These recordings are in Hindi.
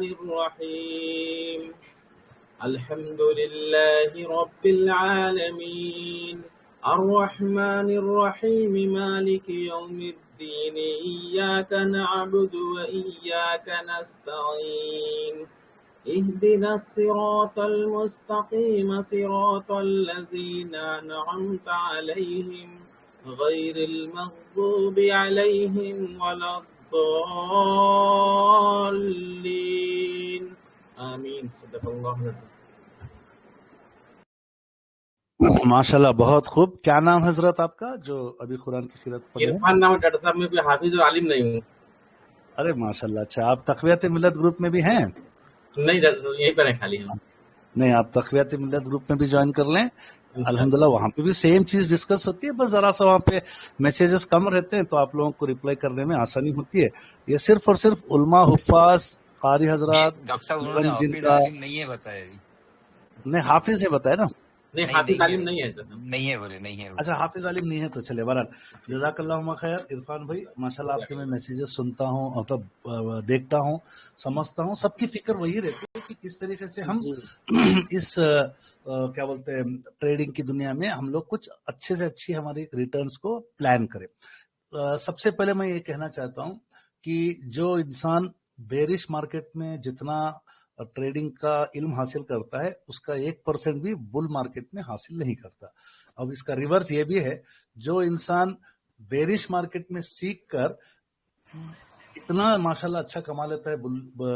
रहमानिर रहीम अल्हम्दुलिल्लाहि रब्बिल आलमीन अर्रहमानिर रहीम मालिकि यौमिद्दीन इय्याका नअबुदु व इय्याका नस्तईन इहदिनस सिरातल मुस्तकीम सिरातल लज़ीना अनअमता अलैहिम गैरिल मग़दूबि अलैहिम वलद्दाल्लीन आमीन। सदक़ल्लाहु अलैहि वसल्लम। माशाल्लाह, बहुत खूब। क्या नाम हजरत आपका जो अभी कुरान की किरात पढ़ रहे हैं? इरफान नाम है डॉक्टर साहब, मैं कोई हाफिज और आलिम नहीं हूँ। अरे माशाल्लाह, अच्छा, आप तक़वियत मिल्लत ग्रुप में भी हैं? नहीं डॉक्टर, यहीं पर है खाली हम। नहीं, आप तक़वियत मिल्लत ग्रुप में भी ज्वाइन कर लें। अल्हम्दुलिल्लाह, वहाँ पे भी सेम चीज डिस्कस होती है, बस जरा सा वहाँ पे मैसेजेस कम रहते हैं तो आप लोगों को रिप्लाई करने में आसानी होती है। ये सिर्फ और सिर्फ उलमा, हुफ़ाज़, कारी हजरात, डॉक्टर साहब उन्होंने हाफिज जिनका आलिम नहीं है बताया। नहीं, हाफिज है बताया ना? नहीं, हाफिज आलिम नहीं है। नहीं है बोले, नहीं है। अच्छा, हाफिज आलिम नहीं है तो चले। बहरहाल जज़ाकल्लाहु खैर। इरफान भाई माशाल्लाह, आपके मैं मैसेजेस सुनता हूँ, मतलब देखता हूँ, समझता हूँ। सबकी फिक्र वही रहती है कि किस तरीके से हम इस क्या बोलते हैं ट्रेडिंग की दुनिया में हम लोग कुछ अच्छे से अच्छी हमारी रिटर्न्स को प्लान करें। सबसे पहले मैं ये कहना चाहता हूँ कि जो इंसान बेरिश मार्केट में जितना ट्रेडिंग का इल्म हासिल करता है, उसका 1% भी बुल मार्केट में हासिल नहीं करता। अब इसका रिवर्स ये भी है, जो इंसान बेरिश मार्केट में सीख कर इतना माशाल्लाह अच्छा कमा लेता है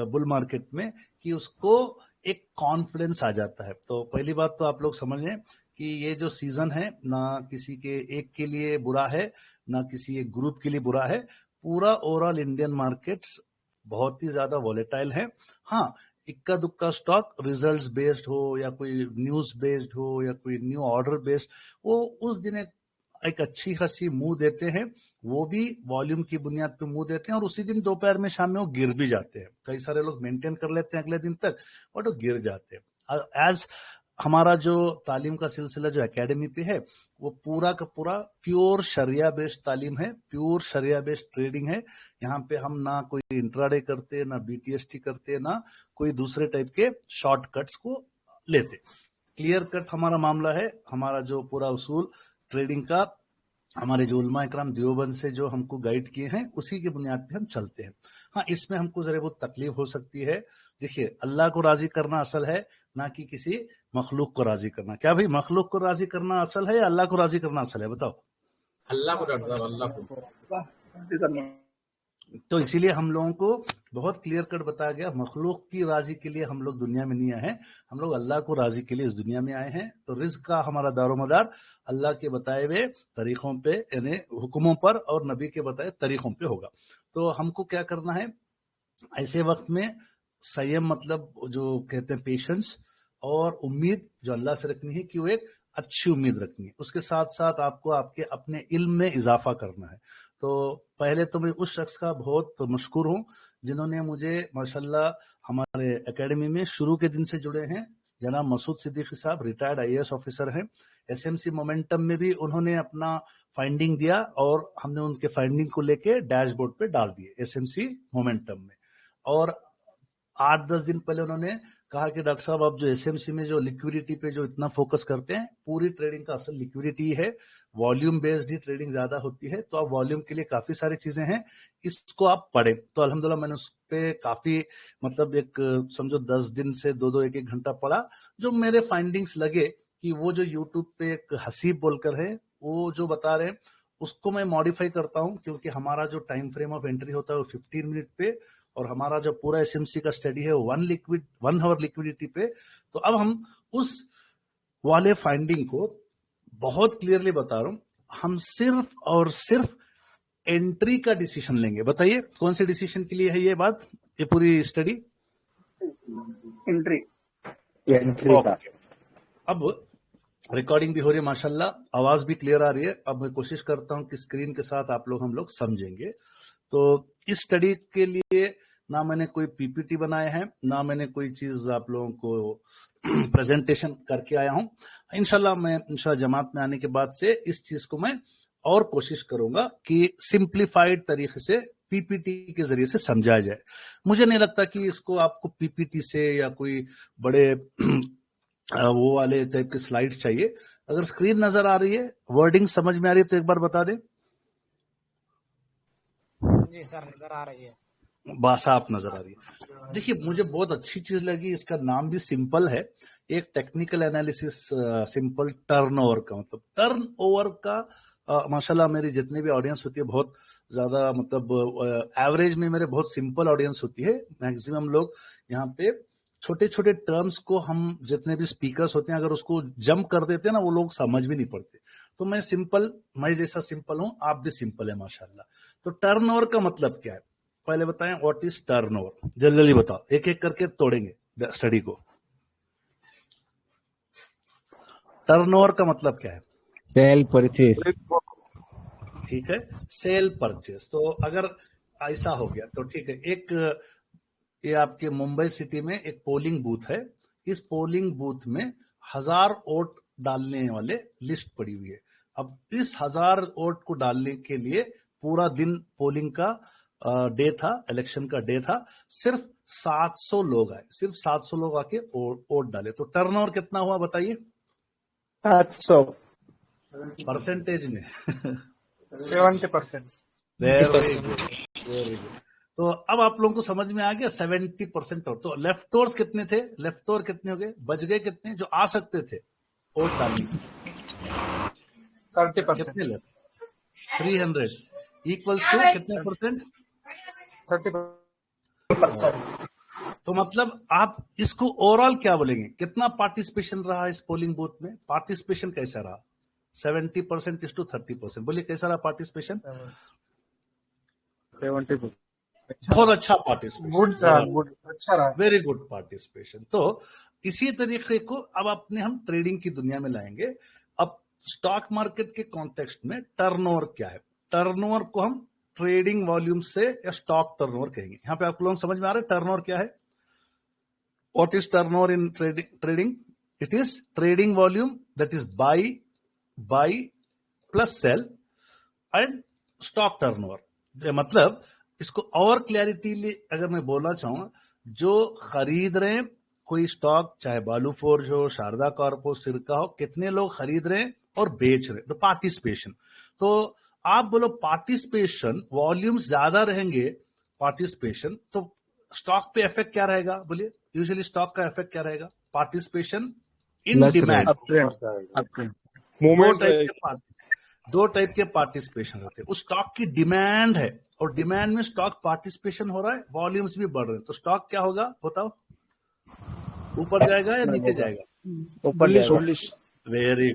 बुल मार्केट में कि उसको एक कॉन्फिडेंस आ जाता है। तो पहली बात तो आप लोग समझ लें कि ये जो सीजन है ना किसी के एक के लिए बुरा है, ना किसी एक ग्रुप के लिए बुरा है। पूरा ओवरऑल इंडियन मार्केट्स बहुत ही ज्यादा वॉलेटाइल है। हाँ, इक्का दुक्का स्टॉक रिजल्ट्स बेस्ड हो या कोई न्यूज बेस्ड हो या कोई न्यू ऑर्डर बेस्ड, वो उस दिन एक अच्छी खासी मुंह देते हैं, वो भी वॉल्यूम की बुनियाद पे मुंह देते हैं, और उसी दिन दोपहर में शाम में वो गिर भी जाते हैं। कई सारे लोग मेंटेन कर लेते हैं अगले दिन तक, बट वो गिर जाते हैं। एज हमारा जो तालीम का सिलसिला जो एकेडमी पे है, वो पूरा का पूरा प्योर शरिया बेस्ड तालीम है, प्योर शरिया बेस्ड ट्रेडिंग है। यहाँ पे हम ना कोई इंट्राडे करते, ना बीटीएसटी करते, ना कोई दूसरे टाइप के शॉर्टकट्स को लेते। क्लियर कट हमारा मामला है। हमारा जो पूरा उसूल ट्रेडिंग का हमारे जो उलमा इकराम देवबंद से जो हमको गाइड किए हैं, उसी की बुनियाद पे हम चलते हैं। हाँ, इसमें हमको जरा बहुत तकलीफ हो सकती है। देखिए, अल्लाह को राजी करना असल है, ना कि किसी मखलूक को राजी करना। क्या भाई, मखलूक को राजी करना असल है या अल्लाह को राजी करना असल है? बताओ। अल्लाह को डॉक्टर साहब, अल्लाह को। तो इसीलिए हम लोगों को बहुत क्लियर कट बताया गया, मखलूक की राजी के लिए हम लोग दुनिया में नहीं आए हैं, हम लोग अल्लाह को राजी के लिए इस दुनिया में आए हैं। तो रिज़्क का हमारा दारोमदार अल्लाह के बताए हुए तरीकों पे, यानी हुक्मों पर और नबी के बताए तरीकों पे होगा। तो हमको क्या करना है ऐसे वक्त में? संयम, मतलब जो कहते हैं पेशेंस, और उम्मीद जो अल्लाह से रखनी है कि वो एक अच्छी उम्मीद रखनी है। उसके साथ साथ आपको आपके अपने इल्म में इजाफा करना है। तो पहले तो मैं उस शख्स का बहुत मशकूर हूँ जिन्होंने मुझे माशाल्लाह हमारे एकेडमी में शुरू के दिन से जुड़े हैं। जनाब मसूद सिद्दीकी साहब रिटायर्ड आईएएस ऑफिसर हैं। एसएमसी मोमेंटम में भी उन्होंने अपना फाइंडिंग दिया और हमने उनके फाइंडिंग को लेके डैशबोर्ड पे डाल दिए एसएमसी मोमेंटम में। और 8-10 दिन पहले उन्होंने कहा कि डॉक्टर साहब, आप जो एसएमसी में जो लिक्विडिटी पे जो इतना फोकस करते हैं, पूरी ट्रेडिंग का असल लिक्विडिटी है, वॉल्यूम बेस्ड ही ट्रेडिंग ज्यादा होती है। तो आप वॉल्यूम के लिए काफी सारी चीजें हैं, इसको आप पढ़े। तो अल्हम्दुलिल्लाह मैंने उस पे काफी, मतलब एक समझो 10 दिन से 2-2 1-1 घंटा पढ़ा। जो मेरे फाइंडिंग्स लगे कि वो जो यूट्यूब पे एक हसीब बोलकर है, वो जो बता रहे हैं उसको मैं मॉडिफाई करता हूँ, क्योंकि हमारा जो टाइम फ्रेम ऑफ एंट्री होता है वो 15 मिनट पे, और हमारा जो पूरा एसएमसी का स्टडी है 1 आवर लिक्विडिटी पे। तो अब हम उस वाले फाइंडिंग को बहुत क्लियरली बता रहा हूं, हम सिर्फ और सिर्फ एंट्री का डिसीजन लेंगे। बताइए कौन से डिसीजन के लिए है ये बात, ये पूरी स्टडी? एंट्री का। अब रिकॉर्डिंग भी हो रही है माशाल्लाह, आवाज भी क्लियर आ रही है। अब मैं कोशिश करता हूं कि स्क्रीन के साथ हम लोग समझेंगे। तो इस स्टडी के लिए ना मैंने कोई पीपीटी बनाए हैं, ना मैंने कोई चीज आप लोगों को प्रेजेंटेशन करके आया हूं। इंशाल्लाह मैं जमात में आने के बाद से इस चीज को मैं और कोशिश करूंगा कि सिंप्लीफाइड तरीके से पीपीटी के जरिए से समझाया जाए। मुझे नहीं लगता कि इसको आपको पीपीटी से या कोई बड़े वो वाले टाइप के स्लाइड्स चाहिए। अगर स्क्रीन नजर आ रही है, वर्डिंग समझ में आ रही है तो एक बार बता दें। जी सर, नजर आ रही है, साफ नजर आ रही है। देखिए, मुझे बहुत अच्छी चीज लगी, इसका नाम भी सिंपल है, एक टेक्निकल एनालिसिस सिंपल टर्नओवर का, मतलब टर्नओवर का माशाल्लाह मेरी जितनी भी ऑडियंस होती है बहुत ज्यादा, मतलब एवरेज में मेरे बहुत सिंपल ऑडियंस होती है। मैक्सिमम लोग यहाँ पे छोटे छोटे टर्म्स को, हम जितने भी स्पीकर्स होते हैं अगर उसको जंप कर देते हैं ना, वो लोग समझ भी नहीं पड़ते। तो मैं सिंपल, मैं जैसा सिंपल हूं आप भी सिंपल है माशाल्लाह। तो टर्नओवर का मतलब क्या है पहले बताएं, व्हाट इज टर्नओवर, जल्दी बताओ, एक एक करके तोड़ेंगे स्टडी को। टर्नओवर का मतलब क्या है? Cell purchase. ठीक है, सेल परचेज। तो अगर ऐसा हो गया तो ठीक है, एक ये आपके मुंबई सिटी में एक पोलिंग बूथ है, इस पोलिंग बूथ में 1000 वोट डालने वाले लिस्ट पड़ी हुई है। अब इस 1000 वोट को डालने के लिए पूरा दिन पोलिंग का डे था, इलेक्शन का डे था, सिर्फ 700 लोग आए, सिर्फ 700 लोग आके वोट डाले। तो टर्नओवर कितना हुआ बताइए 700 परसेंटेज में? 70%। Very good. तो अब आप लोगों को समझ में आ गया 70%। और तो लेफ्ट ओवर्स कितने थे, लेफ्ट ओवर कितने हो गए, बच गए कितने जो आ सकते थे वोट डालने के? 30%। कितने लेफ्ट? 300 इक्वल्स टू कितने परसेंट? 30%। तो मतलब आप इसको ओवरऑल क्या बोलेंगे, कितना पार्टिसिपेशन रहा इस पोलिंग बूथ में? पार्टिसिपेशन कैसा रहा? 70% इज टू 30%, बोलिए कैसा रहा पार्टिसिपेशन? 70 बहुत अच्छा पार्टिसिपेशन, गुड, अच्छा रहा। Very good participation. तो इसी तरीके को अब अपने हम ट्रेडिंग की दुनिया में लाएंगे। अब स्टॉक मार्केट के कॉन्टेक्स्ट में टर्नओवर क्या है? टर्नओवर को हम ट्रेडिंग वॉल्यूम से या स्टॉक टर्नओवर कहेंगे। यहां पे आप लोगों को समझ में आ रहा है टर्नओवर क्या है? What is turnover in trading? It is trading volume that is buy plus sell and stock turnover. मतलब इसको और क्लैरिटी अगर मैं बोलना चाहूंगा, जो खरीद रहे हैं कोई स्टॉक, चाहे बालू फोर्ज हो, शारदा कॉर्प हो, सिरका हो, कितने लोग खरीद रहे हैं और बेच रहे हैं, तो पार्टिसिपेशन। तो आप बोलो पार्टिसिपेशन वॉल्यूम्स ज्यादा रहेंगे, पार्टिसिपेशन, तो स्टॉक पे इफेक्ट क्या रहेगा? बोलिए यूजुअली स्टॉक का इफेक्ट क्या रहेगा? Participation in demand. दो टाइप के पार्टिसिपेशन रहते हैं। उस स्टॉक की डिमांड है और डिमांड में स्टॉक पार्टिसिपेशन हो रहा है, वॉल्यूम्स भी बढ़ रहे हैं, तो स्टॉक क्या होगा बताओ? ऊपर जाएगा या नीचे जाएगा? ऊपर वेरी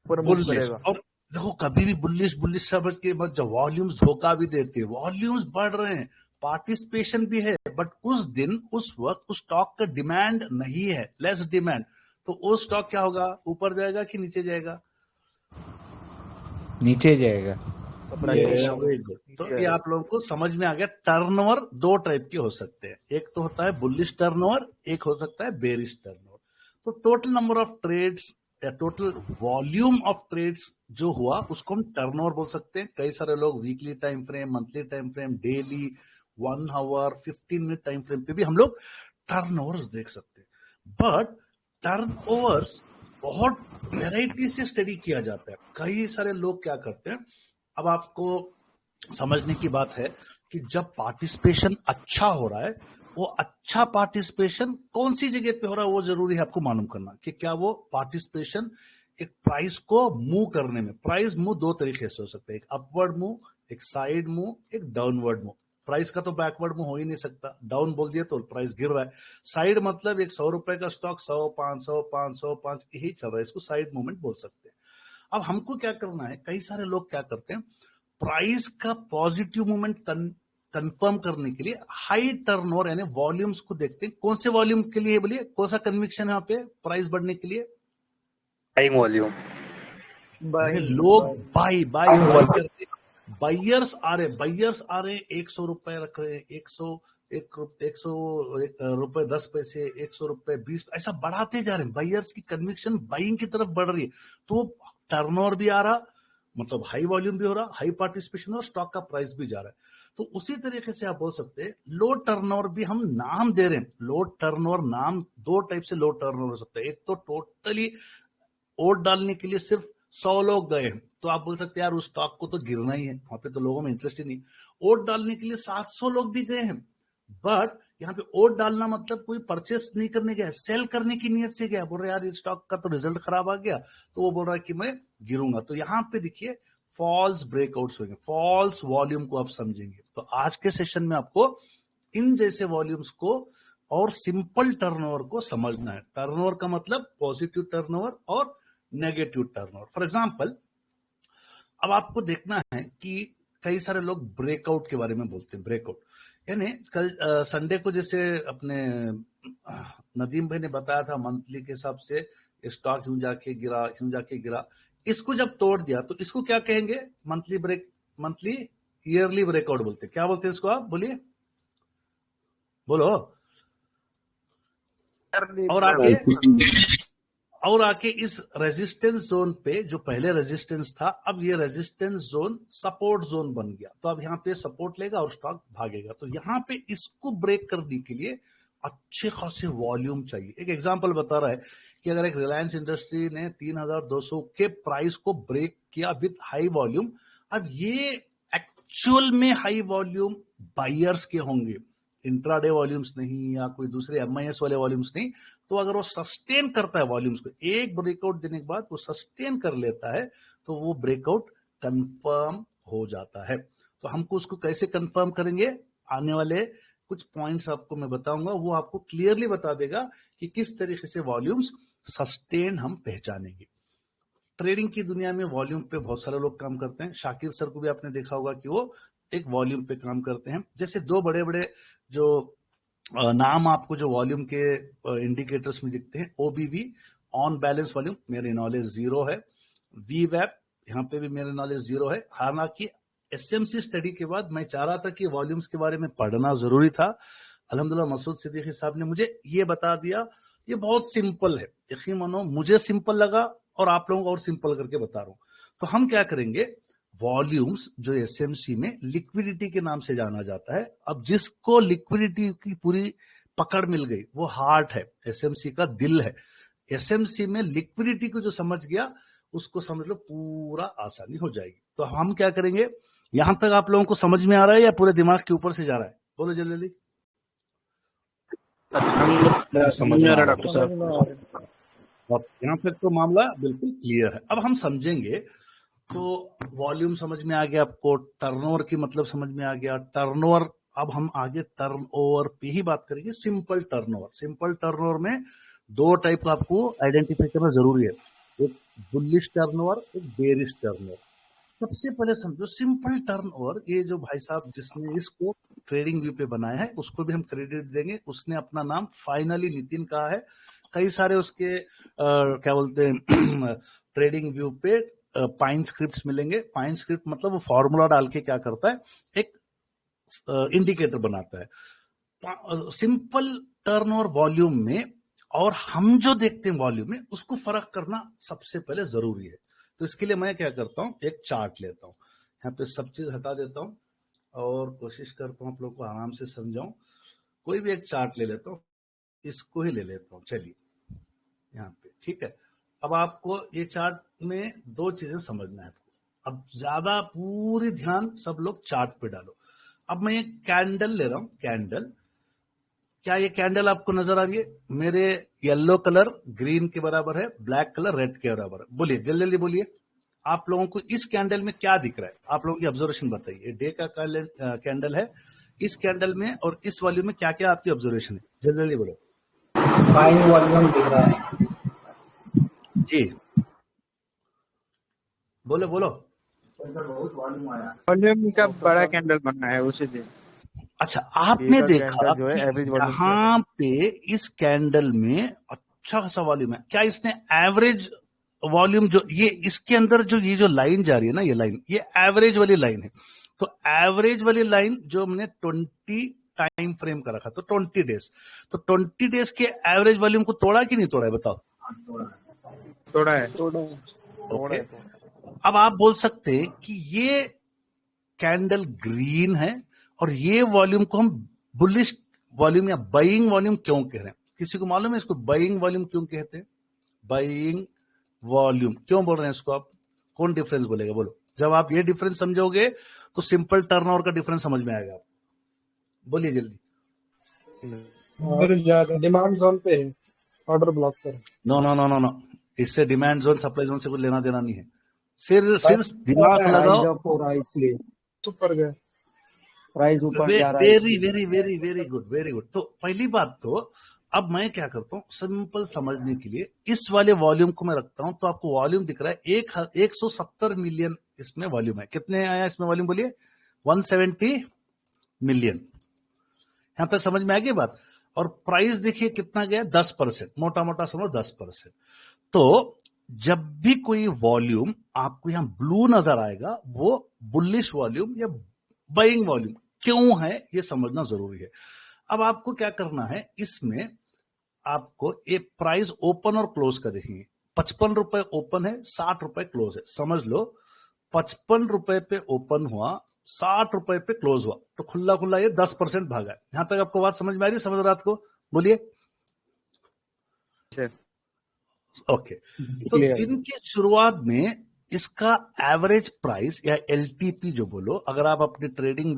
बुलिश। और देखो कभी भी बुलिश समझ के मत जाओ, वॉल्यूम्स धोखा भी देते हैं, वॉल्यूम्स बढ़ रहे हैं, पार्टिसिपेशन भी है, बट उस दिन उस वक्त उस स्टॉक का डिमांड नहीं है, लेस डिमांड, तो वो स्टॉक क्या होगा? ऊपर जाएगा कि नीचे जाएगा? नीचे जाएगा। तो ये आप लोगों को समझ में आ गया। टर्नओवर दो टाइप के हो सकते हैं, एक तो होता है बुलिश टर्नओवर, एक हो सकता है बेरिश टर्नओवर। तो टोटल नंबर ऑफ ट्रेड्स या टोटल वॉल्यूम ऑफ ट्रेड्स जो हुआ उसको हम टर्नओवर बोल सकते हैं। कई सारे लोग weekly time frame, monthly time frame, daily, 1 hour, 15 minute time frame पे भी हम लोग टर्नओवर्स देख सकते हैं। बट टर्नओवर्स बहुत वेराइटी से स्टडी किया जाता है। कई सारे लोग क्या करते हैं, अब आपको समझने की बात है कि जब पार्टिसिपेशन अच्छा हो रहा है, वो अच्छा पार्टिसिपेशन कौन सी जगह पे हो रहा है वो जरूरी है आपको मालूम करना, कि क्या वो पार्टिसिपेशन एक प्राइस को मूव करने में, प्राइस मूव दो तरीके से हो सकता है, एक अपवर्ड मूव, एक साइड मूव, एक डाउनवर्ड मूव। प्राइस का तो बैकवर्ड मूव हो ही नहीं सकता, डाउन बोल दिया तो प्राइस गिर रहा है। साइड मतलब एक 100 रुपए का स्टॉक 100, 500, 500, 5 यही चल रहा है, इसको साइड मूवमेंट बोल सकते हैं। अब हमको क्या करना है, कई सारे लोग क्या करते हैं, प्राइस का पॉजिटिव मूवमेंट कंफर्म करने के लिए हाई टर्नओवर यानी वॉल्यूम्स को देखते हैं। कौन से वॉल्यूम के लिए बोलिए, कौन सा कन्विक्शन है यहाँ पे प्राइस बढ़ने के लिए? Buying volume. लोग बाई करते, बायर्स आ रहे, 100 रुपए रख रहे हैं, 100 रुपए 10 पैसे, 100 रुपए 20, ऐसा बढ़ाते जा रहे हैं। बायर्स की कन्विक्शन बाइंग की तरफ बढ़ रही है, तो टर्नओवर भी आ रहा, मतलब हाई वॉल्यूम भी हो रहा, हाई पार्टिसिपेशन और स्टॉक का प्राइस भी जा रहा है। तो उसी तरीके से आप बोल सकते हैं लो टर्नओवर भी हम नाम दे रहे हैं। लो टर्नओवर नाम दो टाइप से लो टर्नओवर हो सकता है। एक तो टोटली वोट डालने के लिए सिर्फ 100 लोग गए हैं, तो आप बोल सकते हैं यार उस स्टॉक को तो गिरना ही है, वहां पे तो लोगों में इंटरेस्ट ही नहीं। वोट डालने के लिए 700 लोग भी गए हैं, बट यहाँ पे वोट डालना मतलब कोई परचेस नहीं करने गया, सेल करने की नीयत से गया। बोल रहे यार इस स्टॉक का तो रिजल्ट खराब आ गया, तो वो बोल रहा है कि मैं गिरूंगा। तो यहाँ पे देखिए फॉल्स ब्रेकआउट्स होंगे, फॉल्स वॉल्यूम को आप समझेंगे। तो आज के सेशन में आपको इन जैसे वॉल्यूम्स को और सिंपल टर्नओवर को समझना है। टर्नओवर का मतलब पॉजिटिव टर्नओवर और नेगेटिव टर्नओवर। फॉर एग्जांपल, अब आपको देखना है कि कई सारे लोग ब्रेकआउट के बारे में बोलते हैं। ब्रेकआउट यानी कल संडे को जैसे अपने नदीम भाई ने बताया था मंथली के हिसाब से स्टॉक यूं जाके गिरा। इसको जब तोड़ दिया तो इसको क्या कहेंगे? मंथली ईयरली ब्रेकआउट बोलते हैं। क्या बोलते हैं इसको? आप बोलिए, बोलो। और आके इस रेजिस्टेंस जोन पे, जो पहले रेजिस्टेंस था, अब ये रेजिस्टेंस जोन सपोर्ट जोन बन गया। तो अब यहाँ पे सपोर्ट लेगा और स्टॉक भागेगा। तो यहाँ पे इसको ब्रेक करने के लिए अच्छे खासे वॉल्यूम चाहिए। एक एग्जांपल बता रहा है कि अगर एक रिलायंस इंडस्ट्री ने 3200 के प्राइस को ब्रेक किया विद हाई वॉल्यूम, अब ये एक्चुअल में हाई वॉल्यूम बायर्स के होंगे, इंट्राडे वॉल्यूम्स नहीं या कोई दूसरे MIS वाले वॉल्यूम्स नहीं। तो अगर वो सस्टेन करता है वॉल्यूम्स को, एक ब्रेकआउट देने के बाद वो सस्टेन कर लेता है, तो वो ब्रेकआउट कंफर्म हो जाता है। तो हमको उसको कैसे कंफर्म करेंगे? आने वाले कुछ पॉइंट्स आपको मैं बताऊंगा, वो आपको क्लियरली बता देगा कि किस तरीके से वॉल्यूम्स सस्टेन हम पहचानेंगे। ट्रेडिंग की दुनिया में वॉल्यूम पे बहुत सारे लोग काम करते हैं। शाकिर सर को भी आपने देखा होगा कि वो एक वॉल्यूम पे काम करते हैं। जैसे दो बड़े बड़े जो नाम आपको जो वॉल्यूम के इंडिकेटर्स में दिखते हैं, OBV ऑन बैलेंस वॉल्यूम, मेरे नॉलेज 0 है। VWAP, यहाँ पे भी मेरे नॉलेज 0 है। हालांकि SMC स्टडी के बाद मैं चाह रहा था कि वॉल्यूम्स के बारे में पढ़ना जरूरी था। अल्हम्दुलिल्लाह मसूद सिद्दीकी साहब ने मुझे ये बता दिया। ये बहुत सिंपल है, यकीन मानो मुझे सिंपल लगा और आप लोगों को और सिंपल करके बता रहा हूं। तो हम क्या करेंगे, वॉल्यूम्स जो SMC में लिक्विडिटी के नाम से जाना जाता है। अब जिसको लिक्विडिटी की पूरी पकड़ मिल गई वो हार्ट है, SMC का दिल है। SMC में लिक्विडिटी को जो समझ गया उसको समझ लो पूरा आसानी हो जाएगी। तो हम क्या करेंगे, यहां तक आप लोगों को समझ में आ रहा है या पूरे दिमाग के ऊपर से जा रहा है? बोलो जल्दी। समझ में आ रहा है डॉक्टर साहब। यहां तक तो मामला बिल्कुल क्लियर है। अब हम समझेंगे। तो वॉल्यूम समझ में आ गया आपको, टर्नओवर की मतलब समझ में आ गया। टर्नओवर, अब हम आगे टर्नओवर पे ही बात करेंगे। Simple turnover. सिंपल टर्नओवर में दो टाइप का आपको आइडेंटिफाई करना जरूरी है, एक बुलिश टर्नओवर, एक बेरिश टर्नओवर। सबसे पहले समझो सिंपल टर्नओवर। ये जो भाई साहब जिसने इसको ट्रेडिंग व्यू पे बनाया है उसको भी हम क्रेडिट देंगे। उसने अपना नाम फाइनली नितिन कहा है। कई सारे उसके क्या बोलते हैं ट्रेडिंग व्यू पे पाइन स्क्रिप्ट्स मिलेंगे। पाइन स्क्रिप्ट मतलब वो फॉर्मूला डाल के क्या करता है, एक इंडिकेटर बनाता है। सिंपल टर्नओवर वॉल्यूम में और हम जो देखते हैं वॉल्यूम में, उसको फर्क करना सबसे पहले जरूरी है। तो इसके लिए मैं क्या करता हूं, एक चार्ट लेता हूं, यहाँ पे सब चीज हटा देता हूं और कोशिश करता हूं आप लोग को आराम से समझाऊं। कोई भी एक चार्ट ले लेता हूं, इसको ही ले लेता हूं। चलिए यहाँ पे, ठीक है। अब आपको ये चार्ट में दो चीजें समझना है आपको। अब ज्यादा पूरी ध्यान सब लोग चार्ट पे डालो। अब मैं ये कैंडल ले रहा हूं, कैंडल। क्या ये कैंडल आपको नजर आ रही है? मेरे येलो कलर ग्रीन के बराबर है, ब्लैक कलर रेड के बराबर है। बोलिए जल्दी जल्दी बोलिए, आप लोगों को इस कैंडल में क्या दिख रहा है? आप लोगों की ऑब्जर्वेशन बताइए। डे का कैंडल है, इस कैंडल में और इस वॉल्यूम में क्या क्या आपकी ऑब्जर्वेशन है? जल्दी जल्दी बोलो। बाइंग वॉल्यूम दिख रहा है जी, बोलो बोलो। वॉल्यूम का बड़ा कैंडल बनना है उसी दिन। अच्छा, आपने देखा जो है कि एवरेज वॉल्यूम यहाँ पे इस कैंडल में अच्छा खासा वॉल्यूम है। क्या इसने एवरेज वॉल्यूम, जो ये इसके अंदर जो ये जो लाइन जा रही है ना, ये लाइन, ये एवरेज वाली लाइन है। तो एवरेज वाली लाइन जो हमने 20 टाइम फ्रेम का रखा, तो 20 डेज, तो 20 डेज के एवरेज वॉल्यूम को तोड़ा कि नहीं तोड़ा है? बताओ। थोड़ा है। ओके, अब आप बोल सकते हैं कि ये कैंडल ग्रीन है और ये वॉल्यूम को हम बुलिश वॉल्यूम या बाइंग वॉल्यूम क्यों कह रहे हैं? किसी को मालूम है इसको बाइंग वॉल्यूम क्यों कहते हैं? बाइंग वॉल्यूम क्यों बोल रहे हैं इसको? आप कौन डिफरेंस बोलेगा? बोलो। जब आप ये डिफरेंस समझोगे तो सिंपल टर्नओवर का डिफरेंस समझ में आएगा। बोलिए जल्दी। डिमांड जोन पे है, ऑर्डर ब्लॉक पर। No no no no no, इससे डिमांड जोन सप्लाई जोन से कुछ लेना देना नहीं है। सिर्फ दिमाग लगाओ। ऊपर गए, प्राइस ऊपर जा रहा है। Very very very very good, very good. तो पहली बात तो अब मैं क्या करता हूं सिंपल समझने के लिए, इस वाले वॉल्यूम को मैं रखता हूं तो आपको वॉल्यूम दिख रहा है 170 मिलियन इसमें वॉल्यूम है। कितने आया इसमें वॉल्यूम? बोलिए। 170 मिलियन। यहां तक समझ में आ गई बात? और प्राइस देखिए कितना गया, 10%, मोटा मोटा समझो 10%। तो जब भी कोई वॉल्यूम आपको यहां ब्लू नजर आएगा वो बुलिश वॉल्यूम या बाइंग वॉल्यूम क्यों है ये समझना जरूरी है। अब आपको क्या करना है, इसमें आपको एक प्राइस ओपन और क्लोज का देखेंगे। 55 रुपए ओपन है, 60 रुपए क्लोज है। समझ लो 55 रुपए पे ओपन हुआ, 60 रुपए पे क्लोज हुआ, तो खुला खुला ये 10% भागा है। यहां तक आपको बात समझ में आ रही? समझ रात को बोलिए। ओके। तो दिन की शुरुआत में इसका एवरेज प्राइस या एलटीपी जो बोलो, अगर आप अपने ट्रेडिंग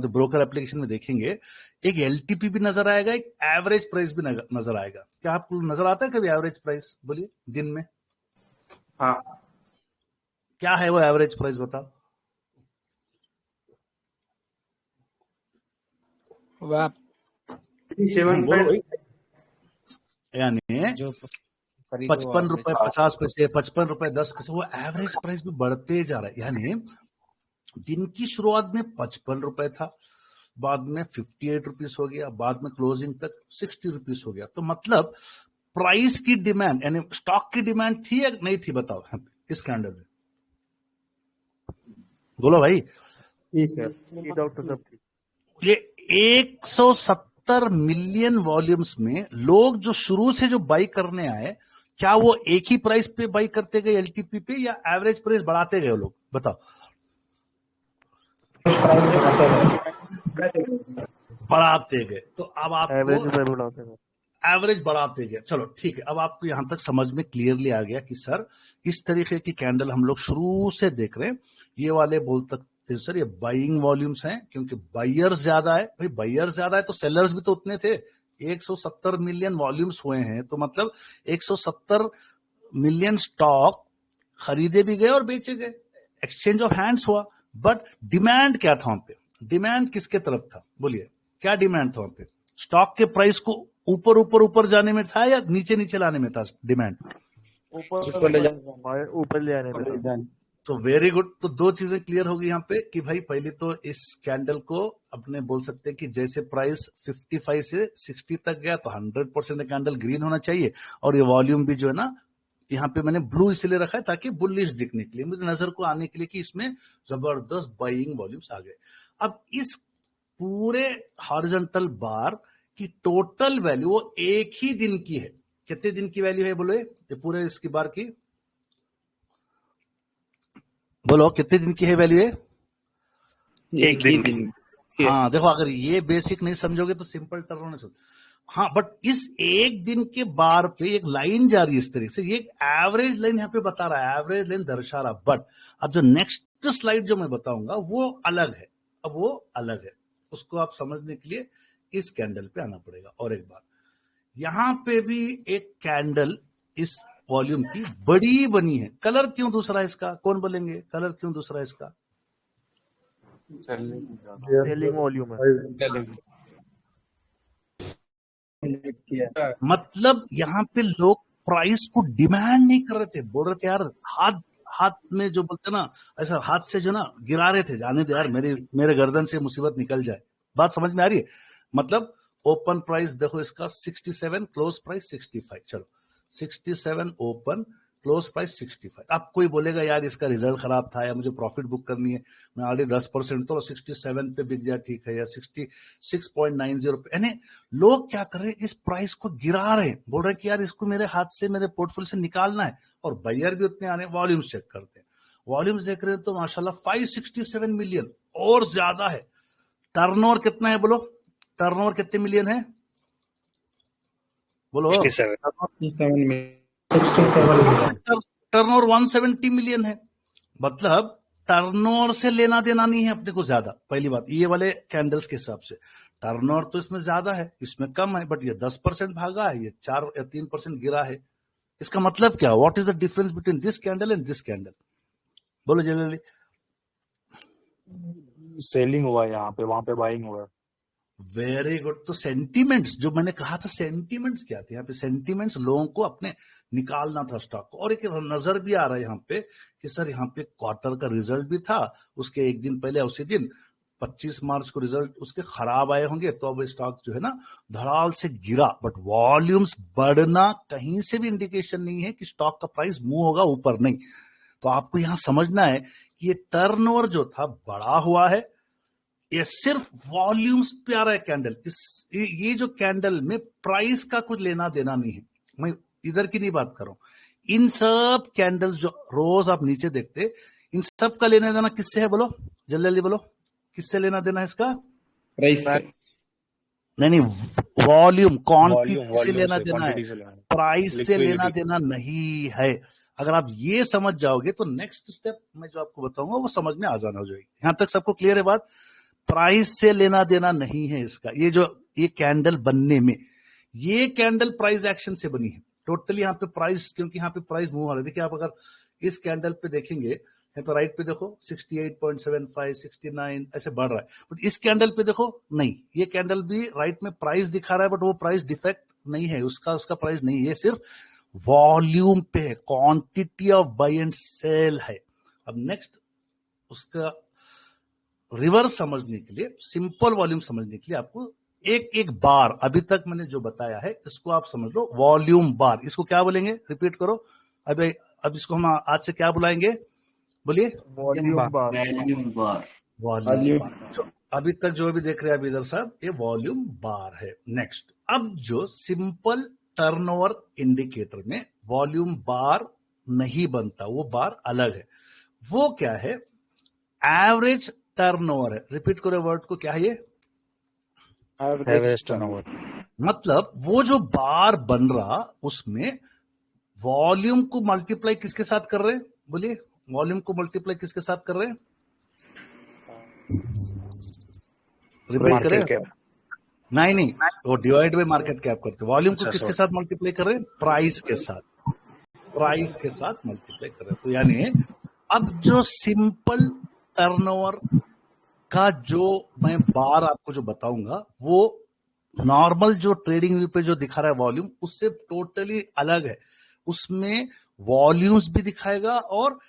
ब्रोकर एप्लीकेशन में देखेंगे, एक एलटीपी भी नजर आएगा, एक एवरेज प्राइस भी नजर आएगा। क्या आपको नजर आता है कभी एवरेज प्राइस? बोलिए दिन में। हाँ, क्या है वो एवरेज प्राइस बताओ? वाह, 7 यानी जो 55 रुपए 50 पैसे, 55 रुपए 10 पैसे, वो एवरेज प्राइस भी बढ़ते जा रहा है। यानी दिन की शुरुआत में 55 रुपए था, बाद में 58 रुपीस हो गया, बाद में क्लोजिंग तक 60 रुपीस हो गया। तो मतलब प्राइस की डिमांड यानी स्टॉक की डिमांड थी या नहीं थी? बताओ इस कैंडल में, बोलो भाई। ये 170 मिलियन वॉल्यूम्स में लोग जो शुरू से जो बाई करने आए, क्या वो एक ही प्राइस पे बाई करते गए एलटीपी पे, या एवरेज प्राइस बढ़ाते गए वो लोग? बताओ। बढ़ाते गए। तो अब आपको एवरेज बढ़ाते गए। चलो ठीक है, अब आपको यहां तक समझ में क्लियरली आ गया कि सर इस तरीके की कैंडल हम लोग शुरू से देख रहे हैं। ये वाले बोल सकते हैं सर ये बाइंग वॉल्यूम्स हैं, क्योंकि बायर्स ज्यादा है। भाई बायर्स ज्यादा है तो सेलर्स भी तो उतने थे। 170 मिलियन वॉल्यूम्स हुए हैं, तो मतलब 170 मिलियन स्टॉक खरीदे भी गए और बेचे गए, एक्सचेंज ऑफ हैंड्स हुआ। बट डिमांड क्या था वहां पे? डिमांड किसके तरफ था? बोलिए, क्या डिमांड था वहां पे? स्टॉक के प्राइस को ऊपर ऊपर ऊपर जाने में था या नीचे नीचे लाने में था डिमांड? ऊपर ले आने में। तो वेरी गुड। तो दो चीजें क्लियर हो गई यहाँ पे कि भाई पहले तो इस कैंडल को अपने बोल सकते हैं कि जैसे प्राइस 55 से 60 तक गया तो 100% कैंडल ग्रीन होना चाहिए। और ये वॉल्यूम भी जो है ना, यहाँ पे मैंने ब्लू इसलिए रखा है ताकि बुलिश दिखने के लिए, मुझे नजर को आने के लिए कि इसमें जबरदस्त बाइंग वॉल्यूम्स आ गए। अब इस पूरे हॉरिजॉन्टल बार की टोटल वैल्यू वो एक ही दिन की है। कितने दिन की वैल्यू है बोलो? ये पूरे इसकी बार की बोलो, कितने दिन की है वैल्यू है? एक दिन। हाँ देखो, अगर ये बेसिक नहीं समझोगे तो सिंपल टर्म नहीं समझ। हाँ, बट इस एक दिन के बार पे एक लाइन जा रही है इस तरीके से, ये एक एवरेज लाइन यहाँ पे बता रहा है, एवरेज लाइन दर्शा रहा। बट अब जो नेक्स्ट स्लाइड जो मैं बताऊंगा वो अलग है। अब वो अलग है, उसको आप समझने के लिए इस कैंडल पे आना पड़ेगा। और एक बार यहां पे भी एक कैंडल इस वॉल्यूम की बड़ी बनी है। कलर क्यों दूसरा है इसका? कौन बोलेंगे कलर क्यों दूसरा है इसका? सेलिंग वॉल्यूम है। मतलब यहाँ पे लोग प्राइस को डिमांड नहीं कर रहे थे, बोल रहे थे यार हाथ में जो बोलते ना, ऐसा हाथ से जो ना गिरा रहे थे, जाने दे यार मेरे गर्दन से मुसीबत निकल जाए। बात समझ में आ रही है? मतलब ओपन प्राइस देखो इसका 67, क्लोज प्राइस 65। चलो 67 ओपन, क्लोज प्राइस 65। अब कोई बोलेगा यार इसका रिजल्ट खराब था या मुझे प्रॉफिट बुक करनी है, मैं ऑलरेडी 10% तो 67 पे बिक जाए ठीक है, या 66.90 पे। यानी लोग क्या कर रहे हैं, इस प्राइस को गिरा रहे हैं, बोल रहे हैं कि यार इसको मेरे हाथ से मेरे पोर्टफोलियो से निकालना है। और बायर भी उतने आ रहे हैं, वॉल्यूम्स चेक करते हैं। वॉल्यूम्स देख रहे हैं तो माशाल्लाह 567 मिलियन और ज्यादा है। टर्नओवर कितना है बोलो, टर्नओवर कितने मिलियन है बोलो? 67 टर्नओवर 170 मिलियन है। मतलब टर्नओवर से लेना देना नहीं है अपने को ज्यादा। पहली बात ये वाले कैंडल्स के हिसाब से टर्नओवर तो इसमें ज्यादा है, इसमें कम है, बट ये 10% भागा है, ये 4 या 3% गिरा है। इसका मतलब क्या, what is the difference between this candle and this candle? बोलो जल्दी। सेलिंग हुआ है यहाँ पे, वहां पे बाइंग हुआ है। Very good. तो सेंटीमेंट्स, जो मैंने कहा था सेंटीमेंट्स क्या थे, यहाँ पे सेंटीमेंट्स लोगों को अपने निकालना था स्टॉक को। और एक नजर भी आ रहा है यहाँ पे कि सर यहाँ पे क्वार्टर का रिजल्ट भी था, उसके एक दिन पहले उसी दिन 25 मार्च को रिजल्ट उसके खराब आए होंगे, तो अब स्टॉक जो है ना धड़ाल से गिरा। बट वॉल्यूम्स बढ़ना कहीं से भी इंडिकेशन नहीं है कि स्टॉक का प्राइस मूव होगा ऊपर, नहीं। तो आपको यहां समझना है कि ये टर्नओवर जो था बड़ा हुआ है, ये सिर्फ वॉल्यूम्स पे आ रहा है कैंडल। ये जो कैंडल में प्राइस का कुछ लेना देना नहीं है। मैं इधर की नहीं बात कर रहा हूं, इन सब कैंडल्स जो रोज आप नीचे देखते, इन सब का लेना देना किससे है बोलो, जल्दी जल्दी बोलो, किससे लेना देना है इसका? प्राइस से नहीं, वॉल्यूम क्वांटिटी से लेना देना है, क्वांटिटी प्राइस से लेना देना नहीं है। अगर आप ये समझ जाओगे तो नेक्स्ट स्टेप मैं जो आपको बताऊंगा वो समझ में आसान हो जाएगी। यहां तक सबको क्लियर है बात? प्राइस से लेना देना नहीं है इसका। ये कैंडल बनने में, ये कैंडल प्राइस एक्शन से बनी है टोटली। यहाँ पे प्राइस, क्योंकि यहाँ पे प्राइस मूव हो रहा है। देखिए आप अगर इस कैंडल पे देखेंगे, यहाँ पे राइट पे देखो 68.75, 69 ऐसे बढ़ रहा है, बट इस कैंडल पे देखो नहीं, ये कैंडल भी राइट में प्राइस दिखा रहा है, बट वो प्राइस डिफेक्ट नहीं है, उसका प्राइस नहीं है, ये सिर्फ वॉल्यूम पे है, quantity of buy and sell है। अब नेक्स्ट उसका रिवर्स समझने के लिए, सिंपल वॉल्यूम समझने के लिए आपको एक एक बार अभी तक मैंने जो बताया है इसको आप समझ लो, वॉल्यूम बार। इसको क्या बोलेंगे, रिपीट करो। अब इसको हम आज से क्या बुलाएंगे, बोलिए? वॉल्यूम बार। वॉल्यूम बार। अभी तक जो भी देख रहे हैं अभी इधर साहब, ये वॉल्यूम बार है। नेक्स्ट, अब जो सिंपल टर्नओवर इंडिकेटर में वॉल्यूम बार नहीं बनता, वो बार अलग है। वो क्या है? एवरेज टर्नओवर है। रिपीट करो वर्ड को, क्या है ये? Average turnover. मतलब वो जो बार बन रहा उसमें वॉल्यूम को मल्टीप्लाई किसके साथ कर रहे हैं, बोलिए? वॉल्यूम को मल्टीप्लाई किसके साथ कर रहे हैं? रिपीट करें? नहीं, वो डिवाइड बाय मार्केट कैप करते। वॉल्यूम को किसके साथ मल्टीप्लाई कर रहे हैं? प्राइस के साथ। प्राइस के साथ मल्टीप्लाई कर रहे हैं। तो यानी अब जो सिंपल टर्नओवर का जो मैं बार आपको जो बताऊंगा, वो नॉर्मल जो ट्रेडिंग व्यू पे जो दिखा रहा है वॉल्यूम, उससे टोटली अलग है। उसमें वॉल्यूम्स भी दिखाएगा और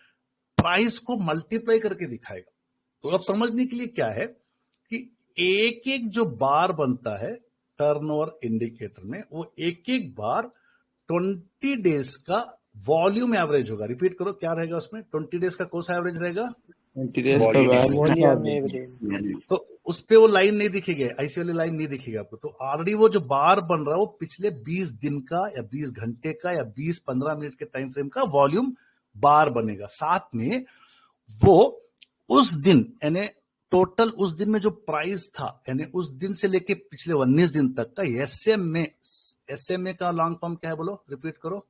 प्राइस को मल्टीप्लाई करके दिखाएगा। तो अब समझने के लिए क्या है कि एक एक जो बार बनता है टर्नओवर इंडिकेटर में, वो एक एक बार 20 डेज का वॉल्यूम एवरेज होगा। रिपीट करो, क्या रहेगा उसमें? 20 डेज का कौन सा एवरेज रहेगा? तो उस पे वो लाइन नहीं दिखेगी, ऐसी वाली लाइन नहीं दिखेगी आपको। तो ऑलरेडी वो जो बार बन रहा है वो पिछले 20 दिन का या 20 घंटे का या 20-15 मिनट के टाइम फ्रेम का वॉल्यूम बार बनेगा। साथ में वो उस दिन, यानी टोटल उस दिन में जो प्राइस था, यानी उस दिन से लेके पिछले 19 दिन तक का एसएमए का लॉन्ग फॉर्म क्या है बोलो? रिपीट करो।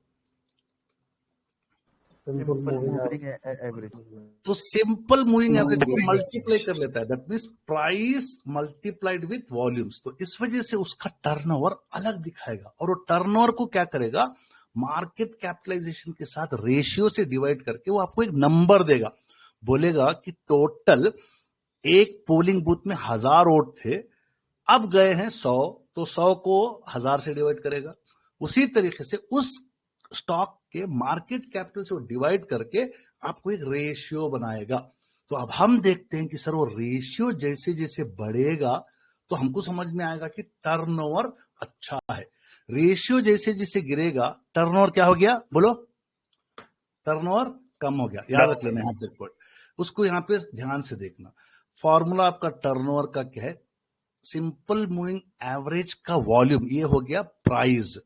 तो सिंपल मूविंग एवरेज को मल्टीप्लाई कर लेता है, that means price multiplied with volumes. तो इस वजह से उसका टर्नओवर अलग दिखाएगा। और वो टर्नओवर को क्या करेगा? मार्केट कैपिटलाइजेशन के साथ रेशियो से डिवाइड करके वो आपको एक नंबर देगा। बोलेगा कि टोटल एक पोलिंग बूथ में 1000 वोट थे, अब गए हैं 100, तो 100 को 1000 से डिवाइड करेगा। उसी तरीके से उस स्टॉक के मार्केट कैपिटल से डिवाइड करके आपको एक रेशियो बनाएगा। तो अब हम देखते हैं कि सर वो रेशियो जैसे जैसे बढ़ेगा तो हमको समझ में आएगा कि टर्नओवर अच्छा है। रेशियो जैसे जैसे गिरेगा, टर्नओवर क्या हो गया बोलो? टर्नओवर कम हो गया। याद रख लेना, यहाँ पे उसको यहाँ पे ध्यान से देखना। फॉर्मूला आपका टर्नओवर का क्या है? सिंपल मूविंग एवरेज का वॉल्यूम, ये हो गया प्राइस,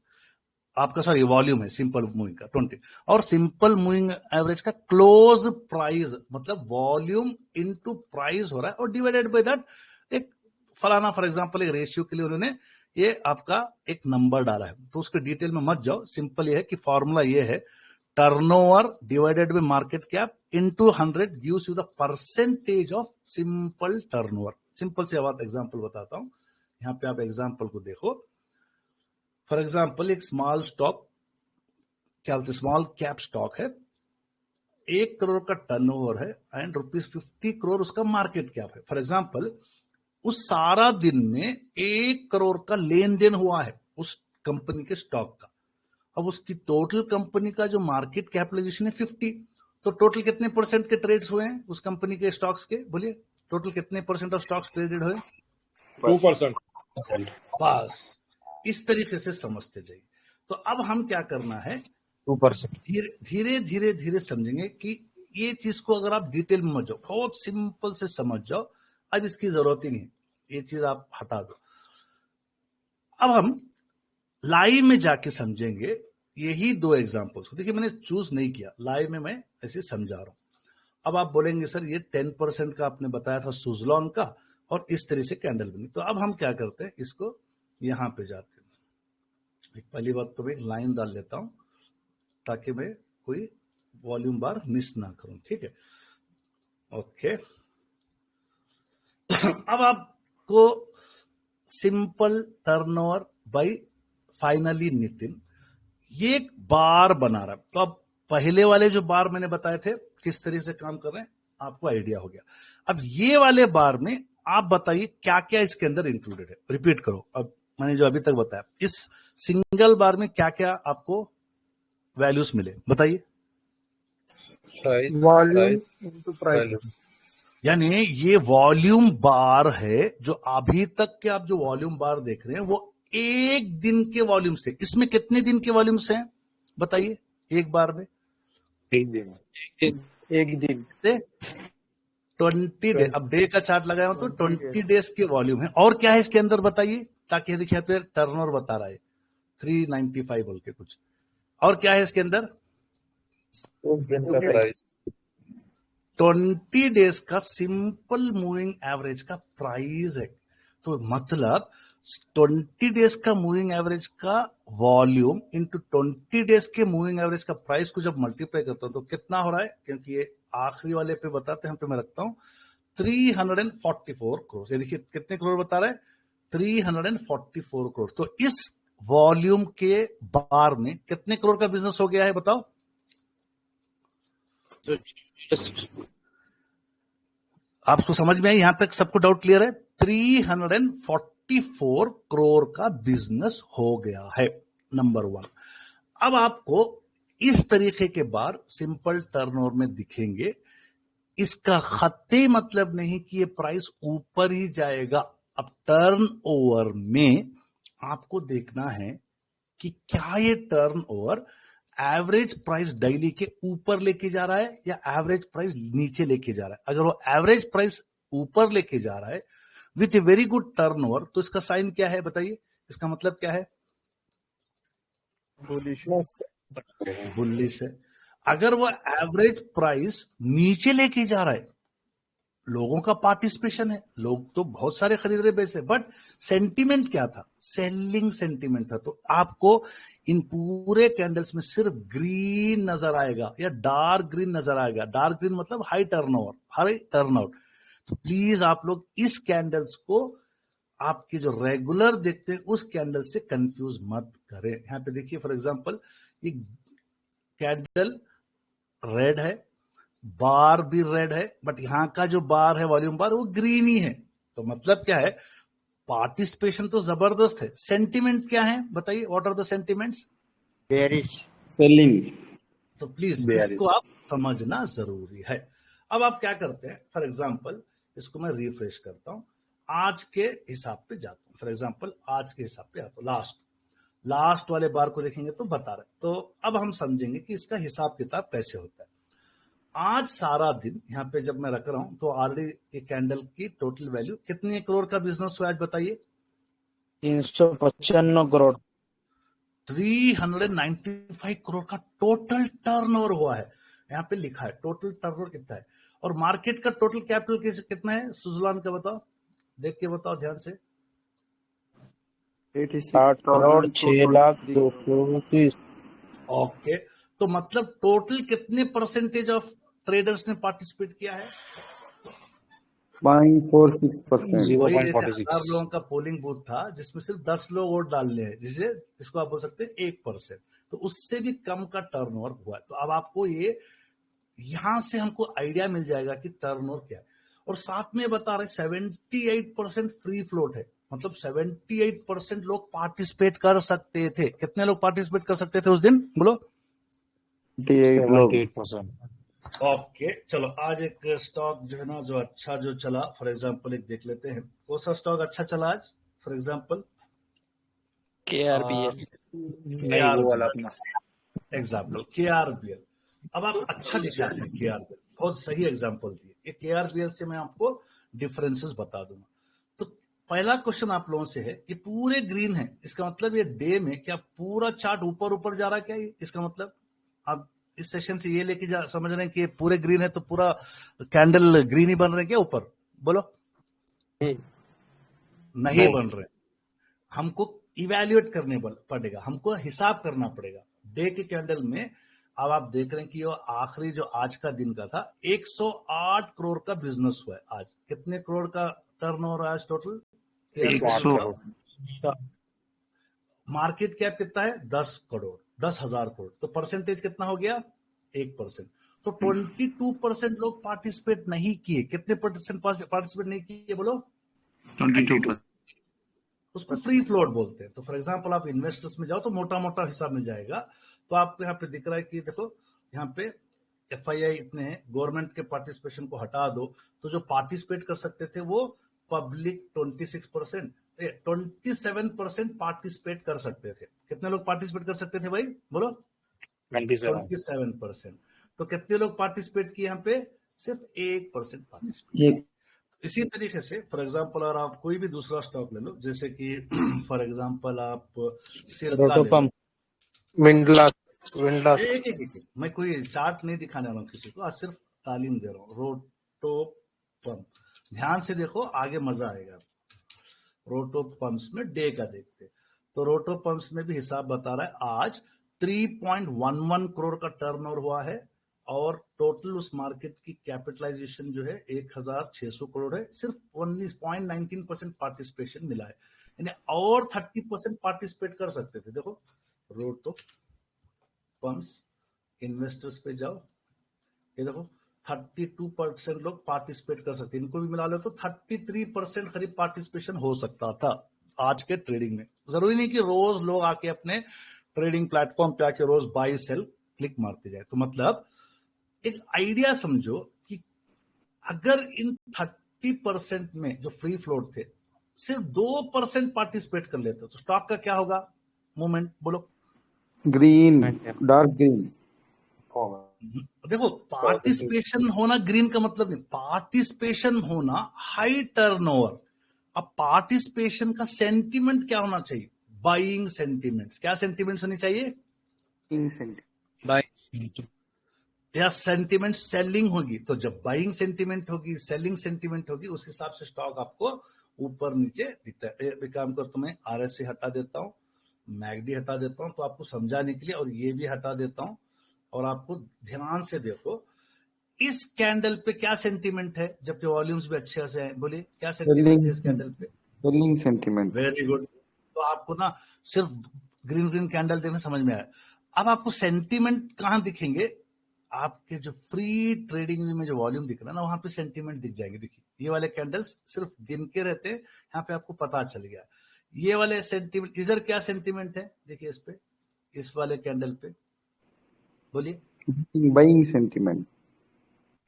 आपका सॉरी वॉल्यूम है सिंपल मूविंग का 20, और सिंपल मूविंग एवरेज का क्लोज प्राइस मतलब वॉल्यूम इनटू प्राइस हो रहा है और डिवाइडेड बाय दैट एक फलाना, फॉर एग्जांपल एक रेशियो के लिए उन्होंने ये आपका एक नंबर डाला है, तो उसके डिटेल में मत जाओ, सिंपल ये है कि फॉर्मूला ये है turnover divided by market cap into 100 gives you the percentage of simple turnover. Simple से बात एग्जांपल बताता हूं, यहाँ पे आप एग्जांपल को देखो। फॉर एग्जांपल एक स्मॉल स्टॉक क्या बोलते स्मॉल कैप स्टॉक है, 1 करोड़ का टर्नओवर है एंड ₹50 करोड़ उसका मार्केट कैप है। फॉर एग्जांपल उस सारा दिन में 1 करोड़ का लेन देन हुआ है उस कंपनी के स्टॉक का। अब उसकी टोटल कंपनी का जो मार्केट कैपिटलाइजेशन है 50, तो टोटल कितने परसेंट के ट्रेड्स हुए हैं उस कंपनी के स्टॉक्स के, बोलिए टोटल कितने परसेंट ऑफ स्टॉक्स ट्रेडेड हुए? 2%। बस इस तरीके से समझते जाइए। तो अब हम क्या करना है 2%। धीरे धीरे धीरे समझेंगे कि ये चीज को अगर आप डिटेल में मत जाओ, बहुत सिंपल से समझ जाओ, अब इसकी जरूरत ही नहीं, ये चीज आप हटा दो। अब हम लाइव में जाके समझेंगे यही 2 एग्जांपल्स को। देखिए मैंने चूज नहीं किया, लाइव में मैं ऐसे समझा रहा हूं। अब आप बोलेंगे सर ये 10% का आपने बताया था सुजलॉन का और इस तरह से कैंडल बनी, तो अब हम क्या करते हैं इसको यहां पे जाते हैं। एक पहली बात तो मैं एक लाइन डाल लेता हूं ताकि मैं कोई वॉल्यूम बार मिस ना करूं, ठीक है, ओके। अब आपको simple turnover by finally Nitin ये एक बार बना रहा है, तो अब पहले वाले जो बार मैंने बताए थे किस तरह से काम कर रहे हैं आपको आइडिया हो गया। अब ये वाले बार में आप बताइए क्या क्या इसके अंदर इंक्लूडेड है, रिपीट करो। अब मैंने जो अभी तक बताया इस सिंगल बार में क्या क्या आपको वैल्यूज मिले बताइए। वॉल्यूम इनटू प्राइस, यानी ये वॉल्यूम बार है, जो अभी तक के आप जो वॉल्यूम बार देख रहे हैं वो एक दिन के वॉल्यूम से, इसमें कितने दिन के वॉल्यूम से हैं बताइए एक बार में? एक दिन। 20 डेज। अब डे का चार्ट लगाया हो तो 20 डेज के वॉल्यूम है। और क्या है इसके अंदर बताइए, ताकि देखिए पे टर्नओवर बता रहा है 395 बोल के कुछ, और क्या है इसके अंदर? उस दिन का प्राइस 20 डेज का सिंपल मूविंग एवरेज का प्राइस है। तो मतलब 20 डेज का मूविंग एवरेज का वॉल्यूम इंटू 20 डेज के मूविंग एवरेज का प्राइस को जब मल्टीप्लाई करता हूं तो कितना हो रहा है, क्योंकि ये आखिरी वाले पे बताते हैं, पे मैं रखता हूं 344 करोड़। ये देखिए कितने करोड़ बता रहा है, 344 करोड़। तो इस वॉल्यूम के बार में कितने करोड़ का बिजनेस हो गया है बताओ? आपको समझ में आई? यहां तक सबको डाउट क्लियर है? 344 करोड़ का बिजनेस हो गया है, नंबर 1। अब आपको इस तरीके के बार सिंपल टर्नओवर में दिखेंगे। इसका खत्ते मतलब नहीं कि ये प्राइस ऊपर ही जाएगा। अब टर्नओवर में आपको देखना है कि क्या ये टर्नओवर एवरेज प्राइस डेली के ऊपर लेके जा रहा है या एवरेज प्राइस नीचे लेके जा रहा है। अगर वो एवरेज प्राइस ऊपर लेके जा रहा है with a very good turnover, तो इसका साइन क्या है बताइए, इसका मतलब क्या है? बुलिश है। अगर वो एवरेज प्राइस नीचे लेके जा रहा है, लोगों का पार्टिसिपेशन है, लोग तो बहुत सारे खरीद रहे बेच रहे, बट सेंटीमेंट क्या था? सेलिंग सेंटीमेंट था। तो आपको इन पूरे कैंडल्स में सिर्फ ग्रीन नजर आएगा या डार्क ग्रीन नजर आएगा। डार्क ग्रीन मतलब हाई टर्नओवर, हाई टर्नआउट। तो प्लीज आप लोग इस कैंडल्स को आपके जो रेगुलर देखते हैं उस कैंडल से कंफ्यूज मत करें। यहां पे देखिए फॉर एग्जांपल ये कैंडल रेड है, बार भी रेड है, बट यहां का जो बार है वॉल्यूम बार वो ग्रीन ही है। तो मतलब क्या है, पार्टिसिपेशन तो जबरदस्त है। सेंटिमेंट क्या है बताइए, what are the sentiments? Bearish, selling. तो प्लीज इसको आप समझना जरूरी है। अब आप क्या करते हैं, फॉर एग्जांपल इसको मैं रिफ्रेश करता हूं, आज के हिसाब पे जाता हूं। फॉर एग्जांपल आज के हिसाब पे आता हूं, लास्ट वाले बार को देखेंगे तो बता रहे। तो अब हम समझेंगे कि इसका हिसाब किताब कैसे होता है। आज सारा दिन यहाँ पे जब मैं रख रहा हूं तो ऑलरेडी ये कैंडल की टोटल वैल्यू कितने करोड़ का बिजनेस हुआ आज बताइए? 395 करोड़। 395 करोड़ का टोटल टर्नओवर हुआ है। यहाँ पे लिखा है टोटल टर्नओवर कितना है, और मार्केट का टोटल कैपिटल कितना है सुजलान का बताओ, देख के बताओ ध्यान से। 8 करोड़ 6 लाख 230। ओके, तो मतलब टोटल कितने परसेंटेज ऑफ ट्रेडर्स ने पार्टिसिपेट किया है? 0.46%. वही जैसे 1000 0.46। लोगों का पोलिंग बूथ था जिसमें सिर्फ 10 लोग वोट डालने हैं, जिसे इसको आप बोल सकते हैं 1%, तो उससे भी कम का टर्नओवर हुआ है। तो अब आपको ये यहां से हमको आइडिया मिल जाएगा कि टर्नओवर क्या है। और साथ में बता रहे 78% फ्री फ्लोट है, मतलब 78% लोग पार्टिसिपेट कर सकते थे। कितने लोग पार्टिसिपेट कर सकते थे उस दिन बोलो? 78%। ओके, चलो आज एक स्टॉक जो है ना जो अच्छा जो चला, फॉर एग्जांपल एक देख लेते हैं कौन सा स्टॉक अच्छा चला आज। For example KRBL. नहीं वो वाला अपना। Example KRBL। अब आप अच्छा दिखाते हैं KRBL, बहुत सही एग्जांपल दिए। ये KRBL से मैं आपको डिफरेंसेस बता दूंगा। तो पहला क्वेश्चन आप लोगों से है, ये पूरे ग्रीन है, इसका मतलब ये डे में क्या पूरा चार्ट ऊपर ऊपर जा रहा है क्या? इसका मतलब आप इस सेशन से ये लेके समझ रहे हैं कि पूरे ग्रीन है तो पूरा कैंडल ग्रीन ही बन रहे हैं क्या ऊपर? बोलो नहीं बन रहे। हमको इवैल्यूएट करने पड़ेगा, हमको हिसाब करना पड़ेगा डे के कैंडल में। अब आप देख रहे हैं कि वो आखिरी जो आज का दिन का था 108 करोड़ का बिजनेस हुआ है आज। कितने करोड़ का टर्नओवर आज टोटल? 100। मार्केट कैप कितना है? 10 करोड़, 10,000 करोड़। तो परसेंटेज कितना हो गया? 1%। तो 22% लोग पार्टिसिपेट नहीं किए। कितने परसेंट पार्टिसिपेट नहीं किए बोलो? 22%. उसको फ्री फ्लोट बोलते हैं। तो फॉर एग्जांपल आप इन्वेस्टर्स में जाओ तो मोटा मोटा हिसाब मिल जाएगा। तो आपको यहाँ पे दिख रहा है कि देखो यहाँ पे FII इतने हैं, गवर्नमेंट के पार्टिसिपेशन को हटा दो तो जो पार्टिसिपेट कर सकते थे वो पब्लिक 26%, 27% पार्टिसिपेट कर सकते थे। कितने लोग पार्टिसिपेट कर सकते थे भाई बोलो? 27%। तो कितने लोग पार्टिसिपेट किए यहाँ पे? सिर्फ 1% पार्टिसिपेट। इसी तरीके से फॉर एग्जांपल अगर आप कोई भी दूसरा स्टॉक ले लो, जैसे कि फॉर एग्जांपल आप सिरका ले लो। विंडलास एक मैं कोई चार्ट नहीं दिखाने वाला हूँ किसी को, आज सिर्फ तालीम दे रहा हूँ। रोटो पंप, ध्यान से देखो आगे मजा आएगा। रोटो पंप्स में डे का देखते, तो रोटो पंप्स में भी हिसाब बता रहा है आज 3.11 करोड़ का टर्नओवर हुआ है, और टोटल उस मार्केट की कैपिटलाइजेशन जो है 1600 करोड़ है। सिर्फ 19.19% पार्टिसिपेशन मिला है, यानी और 30% पार्टिसिपेट कर सकते थे। देखो रोटो पंप्स इन्वेस्टर्स पे जाओ, ये देखो 32% लोग पार्टिसिपेट कर सकते हैं। इनको भी मिला लो तो 33% करीब पार्टिसिपेशन हो सकता था आज के ट्रेडिंग में। जरूरी नहीं कि रोज लोग आके अपने ट्रेडिंग प्लेटफॉर्म पे आके रोज बाई सेल क्लिक मारते जाए। तो मतलब एक आइडिया समझो कि अगर इन 30% में जो फ्री फ्लोट थे सिर्फ 2% पार्टिसिपेट कर लेते तो स्टॉक का क्या होगा मूवमेंट बोलो? Green. Dark green. देखो पार्टिसिपेशन होना ग्रीन का मतलब नहीं, पार्टिसिपेशन होना हाई टर्नओवर। अब पार्टिसिपेशन का सेंटीमेंट क्या होना चाहिए? Buying sentiments. क्या सेंटीमेंट्स होनी चाहिए? या सेंटीमेंट सेलिंग होगी, तो जब बाइंग सेंटीमेंट होगी सेलिंग सेंटीमेंट होगी उस हिसाब से स्टॉक आपको ऊपर नीचे दिखता है। एक काम कर, तुम्हें RSI हटा देता हूं, मैगडी हटा देता हूं तो आपको समझाने के लिए, और ये भी हटा देता हूं, और आपको ध्यान से देखो इस कैंडल पे क्या सेंटीमेंट है, जबकि वॉल्यूम्स भी अच्छे से हैं। बोलिए क्या सेंटीमेंट है इस कैंडल पे? Selling sentiment. Very good. तो आपको ना सिर्फ ग्रीन ग्रीन कैंडल देखने समझ में आया। अब आपको सेंटीमेंट कहां दिखेंगे? आपके जो फ्री ट्रेडिंग में जो वॉल्यूम दिख रहा है ना वहां पे सेंटीमेंट दिख जाएंगे। देखिए ये वाले कैंडल्स सिर्फ दिन के रहते हैं, यहाँ पे आपको पता चल गया। ये वाले सेंटीमेंट, इधर क्या सेंटीमेंट है देखिए इस पे, इस वाले कैंडल पे बोलिए? Buying sentiment.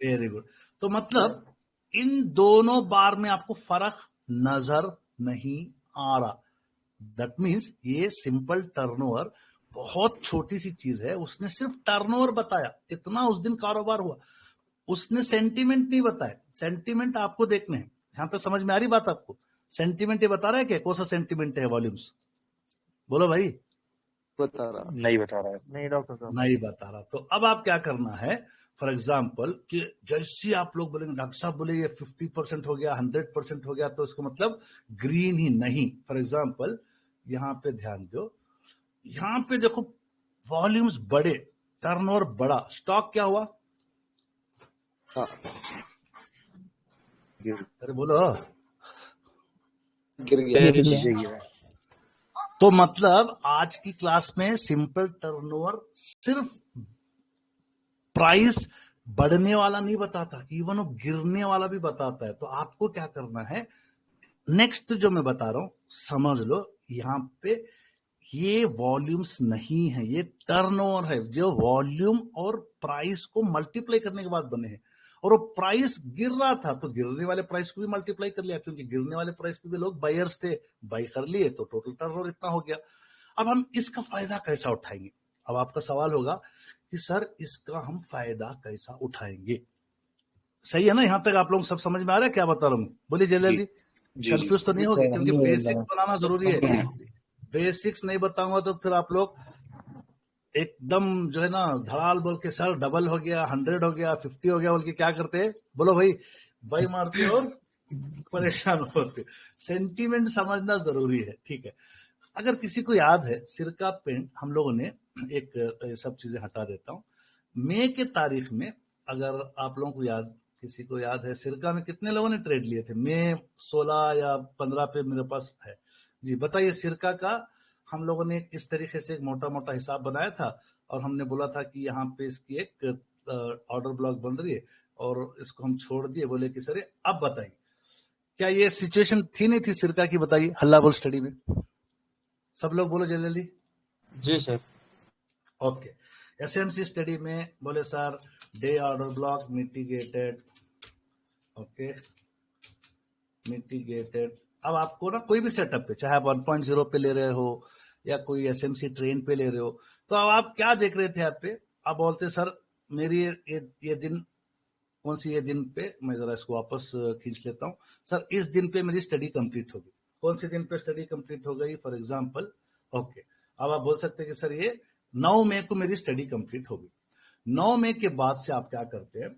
Very good. तो मतलब इन दोनों बार में आपको फर्क नजर नहीं आ रहा। दैट मीन्स ये सिंपल टर्नओवर बहुत छोटी सी चीज है, उसने सिर्फ टर्नओवर बताया, इतना उस दिन कारोबार हुआ, उसने सेंटीमेंट नहीं बताया। सेंटीमेंट आपको देखने हैं, यहां तक समझ में आ रही बात आपको? सेंटीमेंट ये बता रहा है कि कौन सा सेंटीमेंट है वॉल्यूम्स? बोलो भाई। बता रहा। नहीं बता रहा है। नहीं डॉक्टर साहब। नहीं बता रहा। तो अब आप क्या करना है, फॉर एग्जाम्पल कि जैसे आप लोग बोलेंगे डॉक्टर साहब बोले ये 50% हो गया, 100% हो गया, तो इसका मतलब ग्रीन ही नहीं। फॉर एग्जाम्पल यहाँ पे ध्यान दो, यहाँ पे देखो वॉल्यूम्स बड़े, टर्नओवर बड़ा, स्टॉक क्या हुआ? हाँ, अरे बोलो। गिर गया। नीचे गिरा। तो मतलब आज की क्लास में सिंपल टर्नओवर सिर्फ प्राइस बढ़ने वाला नहीं बताता, इवन वो गिरने वाला भी बताता है। तो आपको क्या करना है, नेक्स्ट जो मैं बता रहा हूं समझ लो, यहां पे ये वॉल्यूम्स नहीं है, ये टर्नओवर है, जो वॉल्यूम और प्राइस को मल्टीप्लाई करने के बाद बने हैं। और वो प्राइस गिर रहा था तो गिरने वाले प्राइस को भी मल्टीप्लाई कर लिया, क्योंकि गिरने वाले प्राइस पे भी लोग बायर्स थे, बाई कर लिए, तो टोटल टर्नओवर इतना हो गया। अब हम इसका फायदा कैसा उठाएंगे? अब आपका सवाल होगा कि सर इसका हम फायदा कैसा उठाएंगे? सही है ना? यहां तक आप लोग सब समझ में आ रहा है क्या बता रहा हूं? बोलिए जल्दी, कंफ्यूज तो नहीं होगी, क्योंकि बेसिक बनाना जरूरी है। बेसिक्स नहीं बताऊंगा तो फिर आप लोग एकदम जो है ना धड़ाल बोल के सर डबल हो गया, 100 हो गया, 50 हो गया बोल के क्या करते हैं? बोलो भाई, बाई मारते और परेशान होते। सेंटीमेंट समझना जरूरी है, ठीक है। अगर किसी को याद है, सिरका पेंट हम लोगों ने एक सब चीजें हटा देता हूं, मई के तारीख में, अगर आप लोगों को याद, किसी को याद है सिरका में कितने लोगों ने ट्रेड लिए थे? मई 16 या 15 पे मेरे पास है जी। बताइए, सिरका का हम लोगों ने इस तरीके से एक मोटा मोटा हिसाब बनाया था और हमने बोला था कि यहाँ पे इसकी एक ऑर्डर ब्लॉक बन रही है और इसको हम छोड़ दिए। बोले कि सर अब बताइए, क्या ये सिचुएशन थी नहीं थी सिरका की? बताइए, हल्ला बोल स्टडी में सब लोग बोलो जल्दी। जी सर। ओके, एसएमसी स्टडी में बोले sir day order block mitigated. Okay, mitigated. अब आपको ना कोई भी सेटअप पे, चाहे आप 1.0 पे ले रहे हो या कोई एसएमसी ट्रेन पे ले रहे हो, तो अब आप क्या देख रहे थे यहाँ पे? आप बोलते सर मेरी ये दिन, कौन सी ये दिन पे, मैं जरा इसको वापस खींच लेता हूँ। सर इस दिन पे मेरी स्टडी कंप्लीट होगी। कौन से दिन पे स्टडी कंप्लीट हो गई? फॉर एग्जाम्पल, ओके, अब आप बोल सकते हैं कि सर ये 9 मई को मेरी स्टडी कंप्लीट होगी। 9 मई के बाद से आप क्या करते हैं,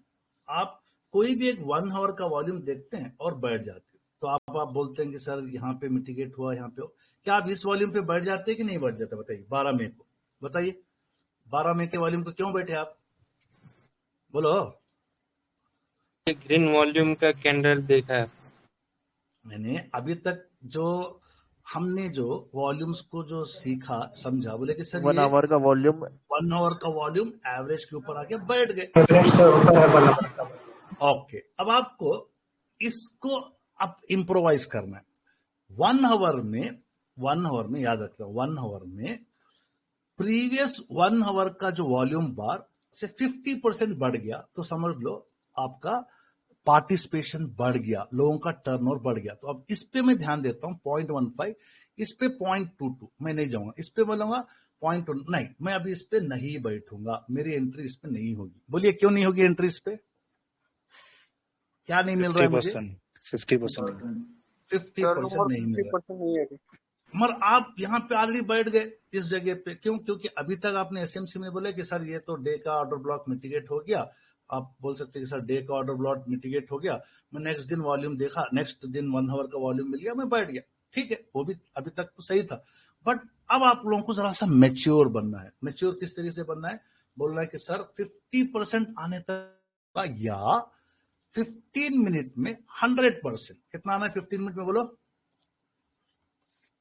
आप कोई भी एक 1 आवर का वॉल्यूम देखते हैं और बैठ जाते हैं। तो आप बोलते हैं कि सर यहाँ पे मिटिगेट हुआ, यहाँ पे हो। क्या आप इस वॉल्यूम पे बैठ जाते हैं कि नहीं बैठ जाते? बताइए 12 मई को, बताइए 12 मई के वॉल्यूम को क्यों बैठे आप? बोलो। ग्रीन वॉल्यूम का कैंडल देखा है मैंने अभी तक जो हमने जो वॉल्यूम्स को जो सीखा समझा, बोले कि सर 1 आवर का वॉल्यूम 1 आवर का वॉल्यूम एवरेज के ऊपर आके बैठ गए। ओके, अब आपको इसको अब इम्प्रोवाइज करना है। 1 आवर में याद रखना, 1 आवर में प्रीवियस 1 आवर का जो वॉल्यूम बार से 50% बढ़ गया, तो समझ लो आपका पार्टिसिपेशन बढ़ गया, लोगों का टर्नओवर बढ़ गया। तो अब इस पे मैं ध्यान देता हूं 0.15, इस पे 0.22, मैं नहीं जाऊंगा इस पे, बोलूंगा 0.2 नहीं, मैं अभी इस पे नहीं बैठूंगा, मेरी एंट्री इस पे नहीं होगी। बोलिए क्यों नहीं होगी एंट्री इस पे? क्या नहीं मिल रहा है मुझे? 50% 50% नहीं मिल रहा है। मगर आप यहाँ पे ऑलरेडी बैठ गए इस जगह पे, क्यों? क्योंकि अभी तक आपने एसएमसी में बोले कि सर ये तो डे का ऑर्डर ब्लॉक मिटिगेट हो गया। आप बोल सकते हैं कि सर डे का ऑर्डर ब्लॉक मिटिगेट हो गया, मैं नेक्स्ट दिन वॉल्यूम देखा, नेक्स्ट दिन 1 आवर का वॉल्यूम मिल गया, मैं बैठ गया। ठीक है, वो भी अभी तक तो सही था। बट अब आप लोगों को जरा सा मैच्योर बनना है। मैच्योर किस तरीके से बनना है? बोलना है कि सर 50% आने तक या 15 मिनट में 100%। कितना आना है 15 मिनट में? बोलो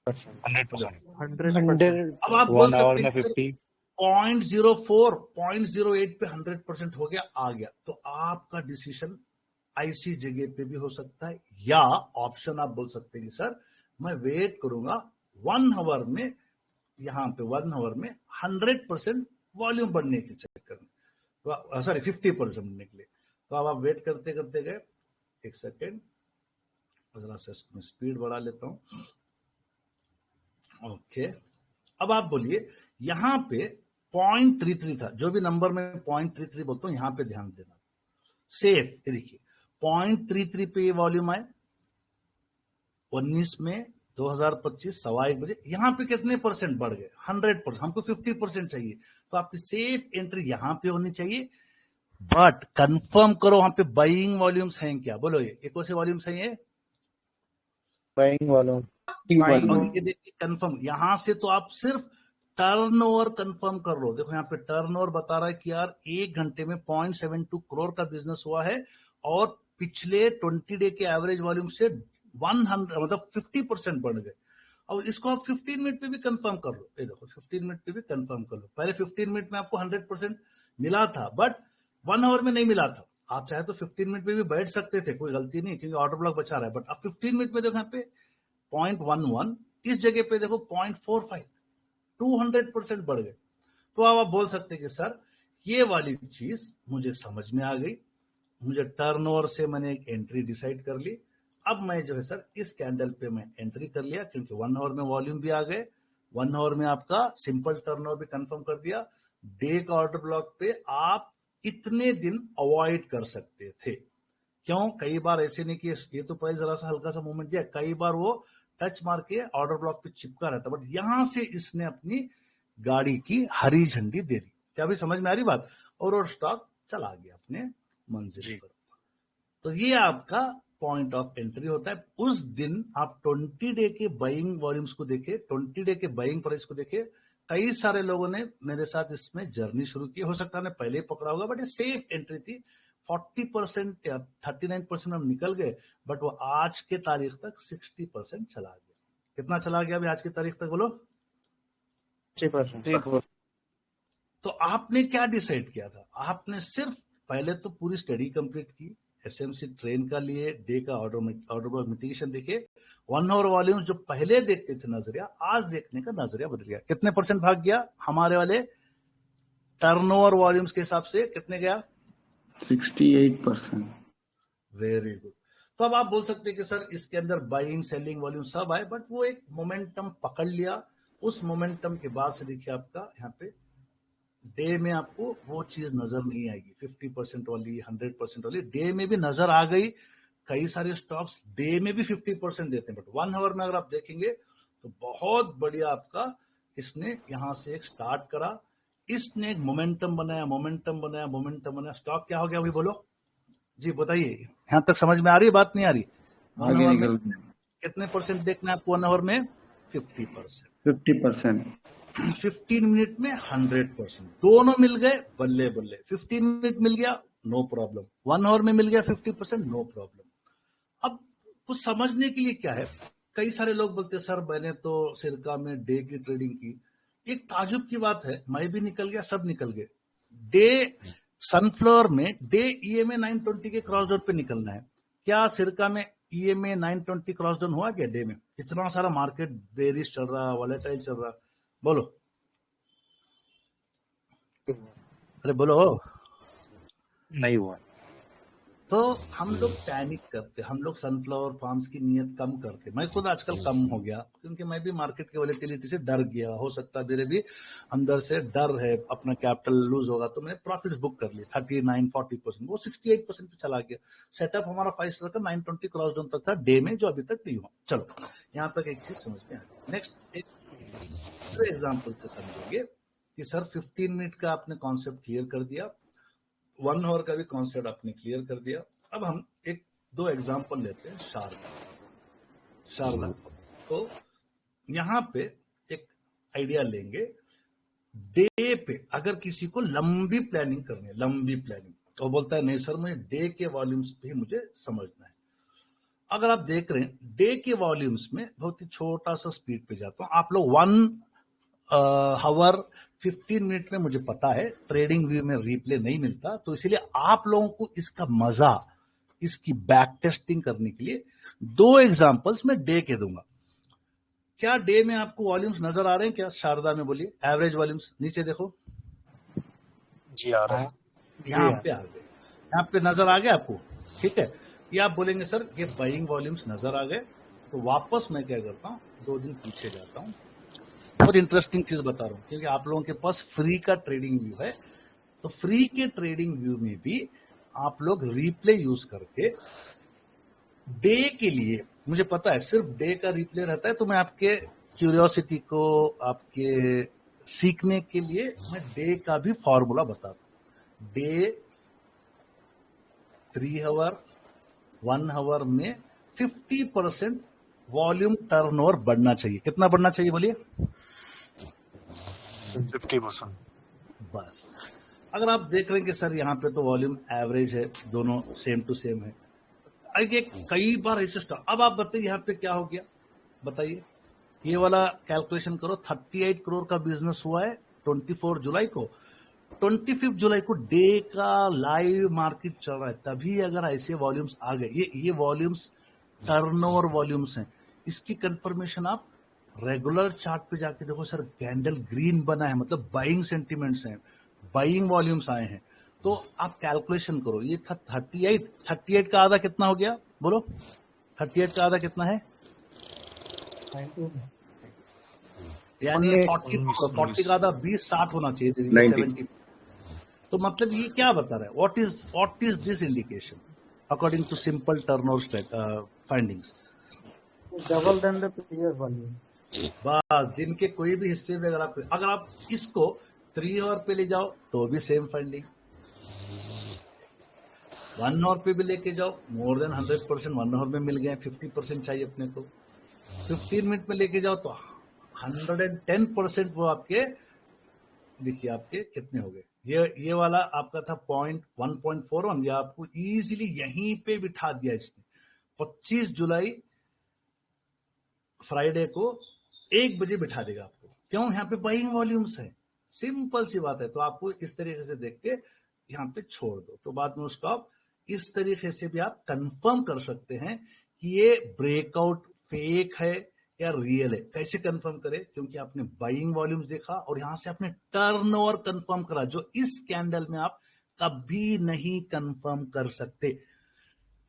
100%। 100 अब आप बोल 1 आवर सकते में हैं सर 50। 0.04 0.08 पे 100% हो गया, आ गया। तो आपका डिसीजन ऐसी जगह पे भी हो सकता है, या ऑप्शन आप बोल सकते हैं कि सर मैं वेट करूंगा 1 आवर में, यहां पे 1 आवर में 100% वॉल्यूम बढ़ने के चक्कर में, तो सॉरी 50% बढ़ने के लिए। तो अब आप वेट करते करते गए, एक सेकेंड जरा से स्पीड बढ़ा लेता हूं। ओके, अब आप बोलिए यहां पे 0.33 था, जो भी नंबर में 0.33 बोलता हूं, यहां पे ध्यान देना। सेफ, देखिए 0.33 पे ये वॉल्यूम आए, 19 में 2025 1:15 यहाँ पे कितने परसेंट बढ़ गए? 100%। हमको 50% चाहिए, तो आपकी सेफ एंट्री यहाँ पे होनी चाहिए। बट कंफर्म करो वहां पे बाइंग वॉल्यूम्स हैं क्या? बोलो ये कौन से वॉल्यूम्स हैं? ये बाइंग वालों और ये देखिए कंफर्म, यहां से तो आप सिर्फ टर्नओवर कंफर्म कर लो। देखो यहाँ पे टर्नओवर बता रहा है कि यार 1 घंटे में 0.72 करोड़ का बिजनेस हुआ है और पिछले 20 डे के एवरेज वॉल्यूम से 100 मतलब 50% बढ़ गए। और इसको आप 15 मिनट पे भी कंफर्म कर लो। ये देखो 15 मिनट पे भी कंफर्म कर लो। पहले 15 मिनट में आपको 100% मिला था, बट 1 आवर में नहीं मिला था। आप चाहे तो 15 मिनट में भी बैठ सकते थे, कोई गलती नहीं, क्योंकि ऑर्डर ब्लॉक बचा रहा है। बट अब 15 मिनट में देखो यहाँ पे 0.11, इस जगह पे देखो 0.45, 200% बढ़ गए। तो अब आप बोल सकते हैं कि सर ये वाली चीज मुझे समझ में आ गई, मुझे टर्नओवर से मैंने एक एंट्री डिसाइड कर ली। अब मैं जो है सर इस कैंडल पे मैं एंट्री कर लिया, क्योंकि 1 आवर में वॉल्यूम भी आ गए, 1 आवर में आपका सिंपल टर्नओवर भी कंफर्म कर दिया। डे का ऑर्डर ब्लॉक पे आप इतने दिन अवॉइड कर सकते थे। क्यों? कई बार ऐसे नहीं कि ये तो प्राइस जरा सा हल्का सा मूवमेंट दिया, कई बार वो टच मार के ऑर्डर ब्लॉक पे चिपका रहता, बट यहां से इसने अपनी गाड़ी की हरी झंडी दे दी। क्या भी समझ में आ रही बात? और स्टॉक चला गया अपने मंजिल पर। तो ये आपका पॉइंट ऑफ एंट्री होता है। उस दिन आप 20 डे के बाइंग वॉल्यूम्स को देखे, 20 डे के बाइंग प्राइस को देखे। कई सारे लोगों ने मेरे साथ इसमें जर्नी शुरू की, हो सकता है मैं पहले पकड़ा होगा, बट ये सेफ एंट्री थी। 40% या 39% हम निकल गए, बट वो आज के तारीख तक 60% चला गया। कितना चला गया अभी आज की तारीख तक? बोलो 60%। तो आपने क्या डिसाइड किया था? आपने सिर्फ पहले तो पूरी स्टडी कंप्लीट की, एसएमसी ट्रेन का लिए, डे का ऑर्डर मिटिगेशन देखे, 1 आवर वॉल्यूम जो पहले देखते थे नजरिया, आज देखने का नजरिया बदल गया। कितने परसेंट भाग गया हमारे वाले टर्नओवर वॉल्यूम्स के हिसाब से? कितने गया? 68%। Very good. तो अब आप बोल सकते हैं कि सर इसके अंदर बाइंग सेलिंग वॉल्यूम सब आए, बट वो एक मोमेंटम पकड़ लिया। उस मोमेंटम के बाद से देखिए आपका यहाँ पे डे में आपको वो चीज नजर नहीं आएगी। 50% वाली, 100% वाली डे में भी नजर आ गई। कई सारे स्टॉक्स डे में भी 50% देते हैं, बट 1 आवर में अगर आप देखेंगे तो बहुत बढ़िया आपका इसने यहां से एक स्टार्ट करा, इसने एक मोमेंटम बनाया, मोमेंटम बनाया, मोमेंटम बनाया। स्टॉक क्या हो गया अभी? बोलो जी, बताइए। यहां तक समझ में आ रही है बात? नहीं आ रही? आगे निकल कितने परसेंट देखना है आपको 1 आवर में? 50%। 50%। 15 मिनट में 100%, दोनों मिल गए, बल्ले बल्ले। 15 मिनट मिल गया, नो प्रॉब्लम। 1 आवर में मिल गया 50%, नो प्रॉब्लम। अब कुछ समझने के लिए क्या है, कई सारे लोग बोलते हैं सर मैंने तो सिरका में डे की ट्रेडिंग की। एक ताजुब की बात है, मैं भी निकल गया, सब निकल गए। डे सनफ्लावर में डे ईएमए 920 के क्रॉस जोन पे निकलना है। क्या सिरका में ईएमए 920 क्रॉस डाउन हुआ क्या डे में? इतना सारा मार्केट बेरिश चल रहा, वॉलेटाइल चल रहा, बोलो अरे बोलो। नहीं हुआ। तो हम लोग पैनिक करते, हम लोग सनफ्लावर फार्म्स की नीयत कम करके, मैं खुद आजकल कम हो गया क्योंकि मैं भी मार्केट की वॉलेटिलिटी से डर गया। हो सकता है मेरे भी अंदर से डर है, अपना कैपिटल लूज होगा, तो मैंने प्रॉफिट्स बुक कर लिए 39-40%, वो 68% पे चला गया। सेटअप हमारा 5 स्टार का 920 क्रॉस डाउन तक था डे में, जो अभी तक नहीं हुआ। चलो यहाँ तक एक चीज समझ में आ गई। नेक्स्ट एक एग्जाम्पल से समझेंगे कि सर 15 मिनट का आपने कॉन्सेप्ट क्लियर कर दिया, 1 आवर का भी कॉन्सेप्ट आपने क्लियर कर दिया। अब हम एक दो एग्जांपल लेते हैं शारदा। तो यहां पे एक आइडिया लेंगे। डे पे अगर किसी को लंबी प्लानिंग करनी है, लंबी प्लानिंग, तो बोलता है नहीं सर मुझे डे के वॉल्यूम्स पे मुझे समझना है। अगर आप देख रहे हैं डे के वॉल्यूम्स में बहुत ही छोटा सा स्पीड पे जाता हूं। आप लोग 1 आवर 15 मिनट में, मुझे पता है ट्रेडिंग व्यू में रिप्ले नहीं मिलता, तो इसीलिए आप लोगों को इसका मजा, इसकी बैक टेस्टिंग करने के लिए 2 एग्जांपल्स में डे के दूंगा। क्या डे में आपको वॉल्यूम्स नजर आ रहे हैं क्या? शारदा में बोलिए एवरेज वॉल्यूम्स नीचे देखो जी आ रहा है। यहाँ पे आ गए, यहाँ पे नजर आ गया आपको, ठीक है। ये आप बोलेंगे सर ये बाइंग वॉल्यूम्स नजर आ गए, तो वापस मैं क्या करता हूँ 2 दिन पीछे जाता हूँ और इंटरेस्टिंग चीज बता रहा हूँ, क्योंकि आप लोगों के पास फ्री का ट्रेडिंग व्यू है। तो फ्री के ट्रेडिंग व्यू में भी आप लोग रिप्ले यूज करके डे के लिए मुझे पता है सिर्फ डे का रिप्ले रहता है, तो मैं आपके क्यूरियोसिटी को, आपके सीखने के लिए मैं डे का भी फॉर्मूला बताता हूँ। डे 3 आवर 1 आवर में 50% वॉल्यूम टर्नओवर बढ़ना चाहिए। कितना बढ़ना चाहिए बोलिए? 50%। बस। अगर आप देख रहे हैं कि सर यहाँ पे तो वॉल्यूम एवरेज है, दोनों सेम टू सेम है, आगे कई बार ऐसे स्टॉक। अब आप बताइए यहाँ पे क्या हो गया, बताइए। ये वाला कैलकुलेशन करो, 38 करोड़ का बिजनेस हुआ है 24 जुलाई को, 25 जुलाई को डे का लाइव मार्केट चल रहा है, तभी अगर ऐसे वॉल्यूम्स आ गए, ये वॉल्यूम्स टर्नओवर वॉल्यूम्स हैं। इसकी कंफर्मेशन आप रेगुलर चार्ट पे जाके देखो, सर कैंडल ग्रीन बना है, मतलब बाइंग सेंटिमेंट्स हैं, बाइंग वॉल्यूम्स आए हैं। तो आप कैलकुलेशन करो, ये था 38 का आधा कितना हो गया बोलो? 38 का आधा कितना है? यानी 40 का आधा 20, 60 होना चाहिए, 70। तो मतलब ये क्या बता रहा है? What is this indication according to simple turnover findings? Double then the previous volume. बस दिन के कोई भी हिस्से में अगर आप इसको 3 आवर पे ले जाओ तो भी सेम फाइंडिंग, 1 आवर पे भी लेके जाओ, मोर देन 100% 1 आवर में मिल गए। 50% चाहिए अपने को, 15 मिनट में लेके जाओ तो 110% वो आपके, देखिए आपके कितने हो गए। ये वाला आपका था 1.41, ये आपको इजीली यहीं पे बिठा दिया इसने। 25 जुलाई फ्राइडे को 1 बजे बिठा देगा आपको। क्यों? यहाँ पे बाइंग वॉल्यूम्स है, सिंपल सी बात है। तो आपको इस तरीके से देख के यहाँ पे छोड़ दो, तो बाद में उसको आप इस तरीके से भी आप कंफर्म कर सकते हैं कि ये ब्रेकआउट फेक है या रियल है। कैसे कंफर्म करें? क्योंकि आपने बाइंग वॉल्यूम्स देखा और यहां से आपने टर्नओवर कंफर्म करा, जो इस कैंडल में आप कभी नहीं कंफर्म कर सकते।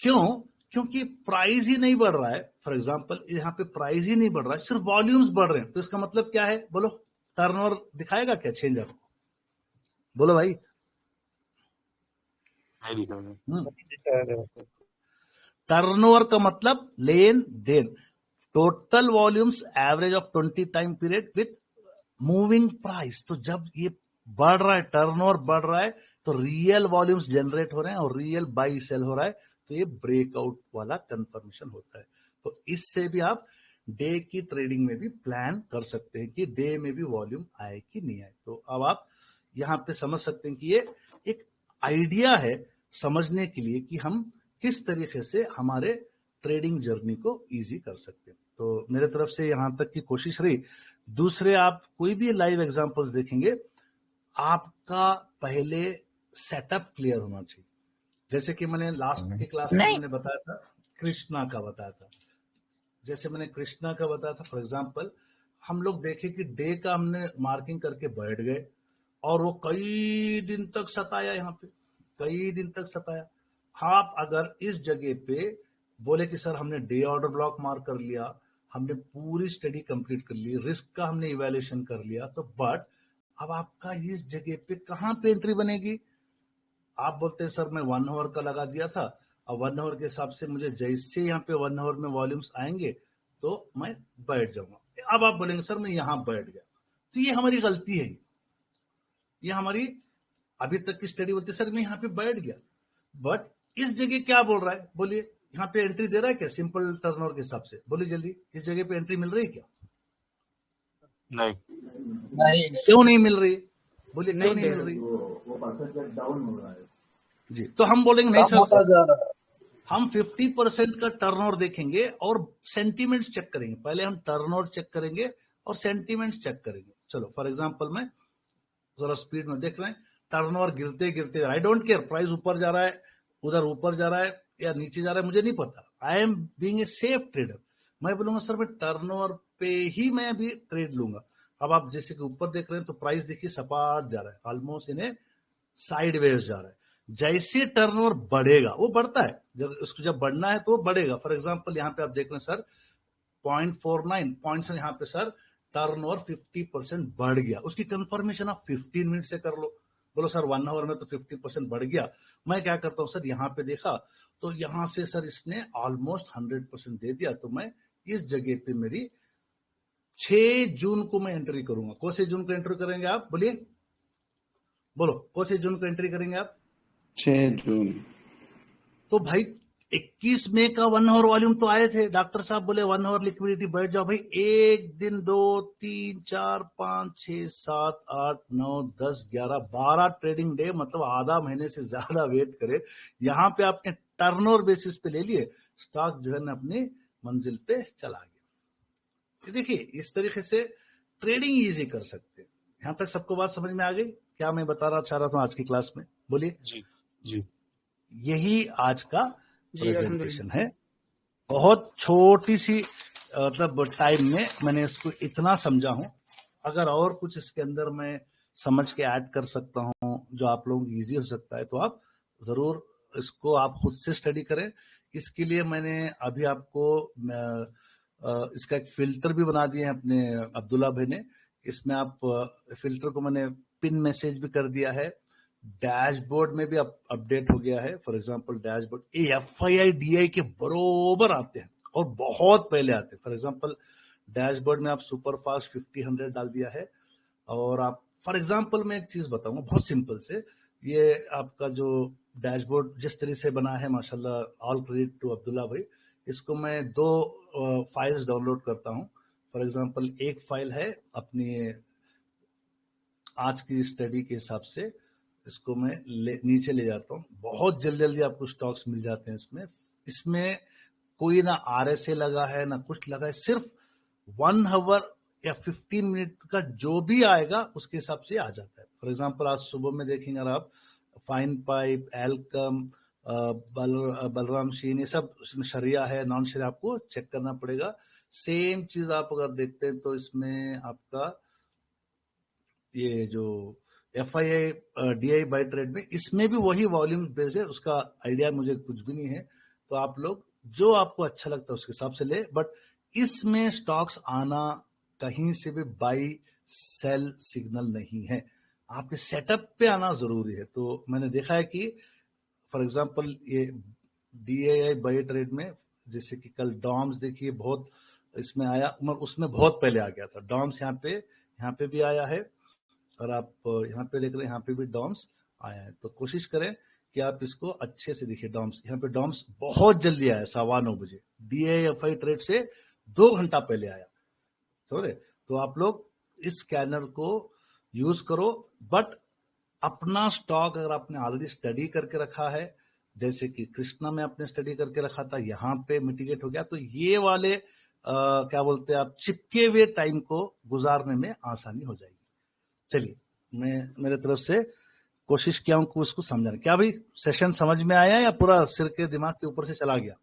क्यों? क्योंकि प्राइस ही नहीं बढ़ रहा है। फॉर एग्जांपल यहाँ पे प्राइस ही नहीं बढ़ रहा है, सिर्फ वॉल्यूम्स बढ़ रहे हैं। तो इसका मतलब क्या है बोलो? टर्नओवर दिखाएगा क्या चेंज आपको? बोलो भाई। टर्नओवर का मतलब लेन देन, total volumes average of 20 time period with moving price. तो जब ये बढ़ रहा है, टर्नओवर बढ़ रहा है, तो रियल वॉल्यूम्स जनरेट हो रहे हैं और रियल बाई सेल हो रहा है, तो ये ब्रेकआउट वाला कंफर्मेशन होता है। तो इससे भी आप डे की ट्रेडिंग में भी प्लान कर सकते हैं कि डे में भी वॉल्यूम आए कि नहीं आए। तो अब आप यहाँ पे समझ सकते हैं कि ये एक आइडिया है समझने के लिए कि हम किस तरीके से हमारे ट्रेडिंग जर्नी को इजी कर सकते हैं। तो मेरे तरफ से यहां तक की कोशिश रही। दूसरे, आप कोई भी लाइव एग्जांपल्स देखेंगे, आपका पहले सेटअप क्लियर होना चाहिए। जैसे कि मैंने लास्ट की क्लास में मैंने बताया था, कृष्णा का बताया था। जैसे मैंने कृष्णा का बताया था, फॉर एग्जांपल हम लोग देखे कि डे का हमने मार्किंग करके बैठ गए और वो कई दिन तक सताया, यहाँ पे कई दिन तक सताया। आप अगर इस जगह पे बोले कि सर हमने डे ऑर्डर ब्लॉक मार्क कर लिया, हमने पूरी स्टडी कंप्लीट कर ली, रिस्क का हमने इवैल्यूएशन कर लिया, तो बट अब आपका इस जगह पे कहां पे एंट्री बनेगी? आप बोलते हैं सर मैं 1 आवर का लगा दिया था, अब 1 आवर के हिसाब से मुझे जैसे यहाँ पे 1 आवर में वॉल्यूम्स आएंगे तो मैं बैठ जाऊंगा। अब आप बोलेंगे सर मैं यहां बैठ गया, तो ये हमारी गलती है। ये हमारी अभी तक की स्टडी बोलती है सर मैं यहाँ पे बैठ गया, बट इस जगह क्या बोल रहा है? बोलिए, यहाँ पे एंट्री दे रहा है क्या सिंपल टर्नओवर के हिसाब से? बोलिए जल्दी, इस जगह पे एंट्री मिल रही है क्या? नहीं। क्यों नहीं मिल रही? बोलिए क्यों नहीं मिल रही? वो परसेंटेज डाउन हो रहा है जी। तो हम बोलेंगे नहीं कम होता सर, जा रहा है। हम 50% का टर्नओवर देखेंगे और सेंटीमेंट्स चेक करेंगे। पहले हम टर्नओवर चेक करेंगे और सेंटीमेंट्स चेक करेंगे। चलो फॉर एग्जांपल मैं जरा स्पीड में देख रहे हैं, टर्नओवर गिरते गिरते, आई डोंट केयर प्राइस ऊपर जा रहा है, उधर ऊपर जा रहा है या नीचे जा रहा है, मुझे नहीं पता। I am being a safe trader. मैं बोलूंगा सर मैं टर्नओवर पे ही मैं अभी ट्रेड लूंगा। अब आप जैसे कि ऊपर देख रहे हैं तो प्राइस देखिए सपाट जा रहा है, ऑलमोस्ट इन्हें साइडवेज जा रहा है। जैसे टर्नओवर बढ़ेगा, वो बढ़ता है, जब उसको जब बढ़ना है तो वो बढ़ेगा। फॉर एग्जांपल यहाँ पे आप देख रहे हैं सर 0.49 पॉइंट से यहाँ पे सर टर्नओवर 50% बढ़ गया। उसकी कंफर्मेशन आप 15 मिनट से कर लो। बोलो सर 1 आवर में तो 50% बढ़ गया। मैं क्या करता हूँ सर, यहाँ पे देखा तो यहाँ से सर इसने ऑलमोस्ट 100% दे दिया, तो मैं इस जगह पे मेरी 6 जून को मैं एंट्री करूंगा। कौन से जून को एंट्री करेंगे आप, बोलिए, बोलो कौन से जून को एंट्री करेंगे आप? 6 जून। तो भाई 21 मई का 1 आवर वॉल्यूम तो आए थे, डॉक्टर साहब बोले 1 आवर लिक्विडिटी बैठ जाओ भाई। 1 दिन 2 3 4 5 6 7 8 9 10 11 12 ट्रेडिंग डे, मतलब आधा महीने से ज्यादा वेट करे, यहाँ पे आपने टर्नओवर बेसिस पे ले लिए, स्टॉक जो है ना अपनी मंजिल पे चला गया। देखिए इस तरीके से ट्रेडिंग इजी कर सकते हैं। यहाँ तक सबको बात समझ में आ गई? क्या मैं बता चाह रहा था आज की क्लास में, बोलिए। जी जी यही आज का प्रेजेंटेशन है। बहुत छोटी सी मतलब टाइम में मैंने इसको इतना समझा हूं। अगर और कुछ इसके अंदर मैं समझ के ऐड कर सकता हूं जो आप लोगों को इजी हो सकता है, तो आप जरूर इसको आप खुद से स्टडी करें। इसके लिए मैंने अभी आपको इसका एक फिल्टर भी बना दिया है अपने अब्दुल्ला भाई ने। इसमें आप फिल्टर को मैंने पिन मैसेज भी कर दिया है, डैशबोर्ड में भी अपडेट हो गया है। For example dashboard FII DI के बरोबर आते हैं और बहुत पहले आते हैं। फॉर एग्जांपल डैशबोर्ड में आप सुपर फास्ट 50-100 डाल दिया है, और आप फॉर एग्जांपल मैं एक चीज बताऊंगा बहुत सिंपल से, ये आपका जो डैशबोर्ड जिस तरह से बना है माशाल्लाह, ऑल क्रेडिट टू अब्दुल्ला भाई। इसको मैं 2 फाइल्स डाउनलोड करता हूँ। फॉर एग्जांपल एक फाइल है अपनी आज की स्टडी के हिसाब से, इसको मैं नीचे ले जाता हूँ। बहुत जल्दी आपको स्टॉक्स मिल जाते हैं इसमें कोई ना RSA लगा है ना कुछ लगा है, सिर्फ 1 आवर या 15 मिनट का जो भी आएगा उसके हिसाब से आ जाता है। फॉर एग्जांपल आज सुबह में देखेंगे अगर आप, फाइन पाइप, एल्कम, बलराम शीन, ये सब शरिया है, नॉन शरिया, आपको चेक करना पड़ेगा। सेम चीज आप अगर देखते हैं तो इसमें आपका ये जो FII DI बाय ट्रेड में, इसमें भी वही वॉल्यूम बेस है, उसका आइडिया मुझे कुछ भी नहीं है। तो आप लोग जो आपको अच्छा लगता है उसके हिसाब से ले, बट इसमें स्टॉक्स आना कहीं से भी बाई सेल सिग्नल नहीं है, आपके सेटअप पे आना जरूरी है। तो मैंने देखा है कि फॉर एग्जांपल ये DAI बाय ट्रेड में, जैसे कि कल डॉम्स देखिए बहुत इसमें आया, उसमें बहुत पहले आ गया था डॉम्स, यहाँ पे भी आया है, और आप यहाँ पे देख रहे हैं यहाँ पे भी डॉम्स आया है। तो कोशिश करें कि आप इसको अच्छे से देखिए। डॉम्स, यहाँ पे डॉम्स बहुत जल्दी आया, 9:15 बजे, DAI ट्रेड से 2 घंटा पहले आया, समझे? तो आप लोग इस स्कैनर को यूज करो, बट अपना स्टॉक अगर आपने ऑलरेडी स्टडी करके रखा है, जैसे कि कृष्णा में आपने स्टडी करके रखा था, यहाँ पे मिटिगेट हो गया, तो ये वाले क्या बोलते हैं आप, चिपके हुए टाइम को गुजारने में आसानी हो जाएगी। चलिए, मैं मेरे तरफ से कोशिश किया हूं कि उसको समझाने। क्या भाई सेशन समझ में आया या पूरा सिर के दिमाग के ऊपर से चला गया?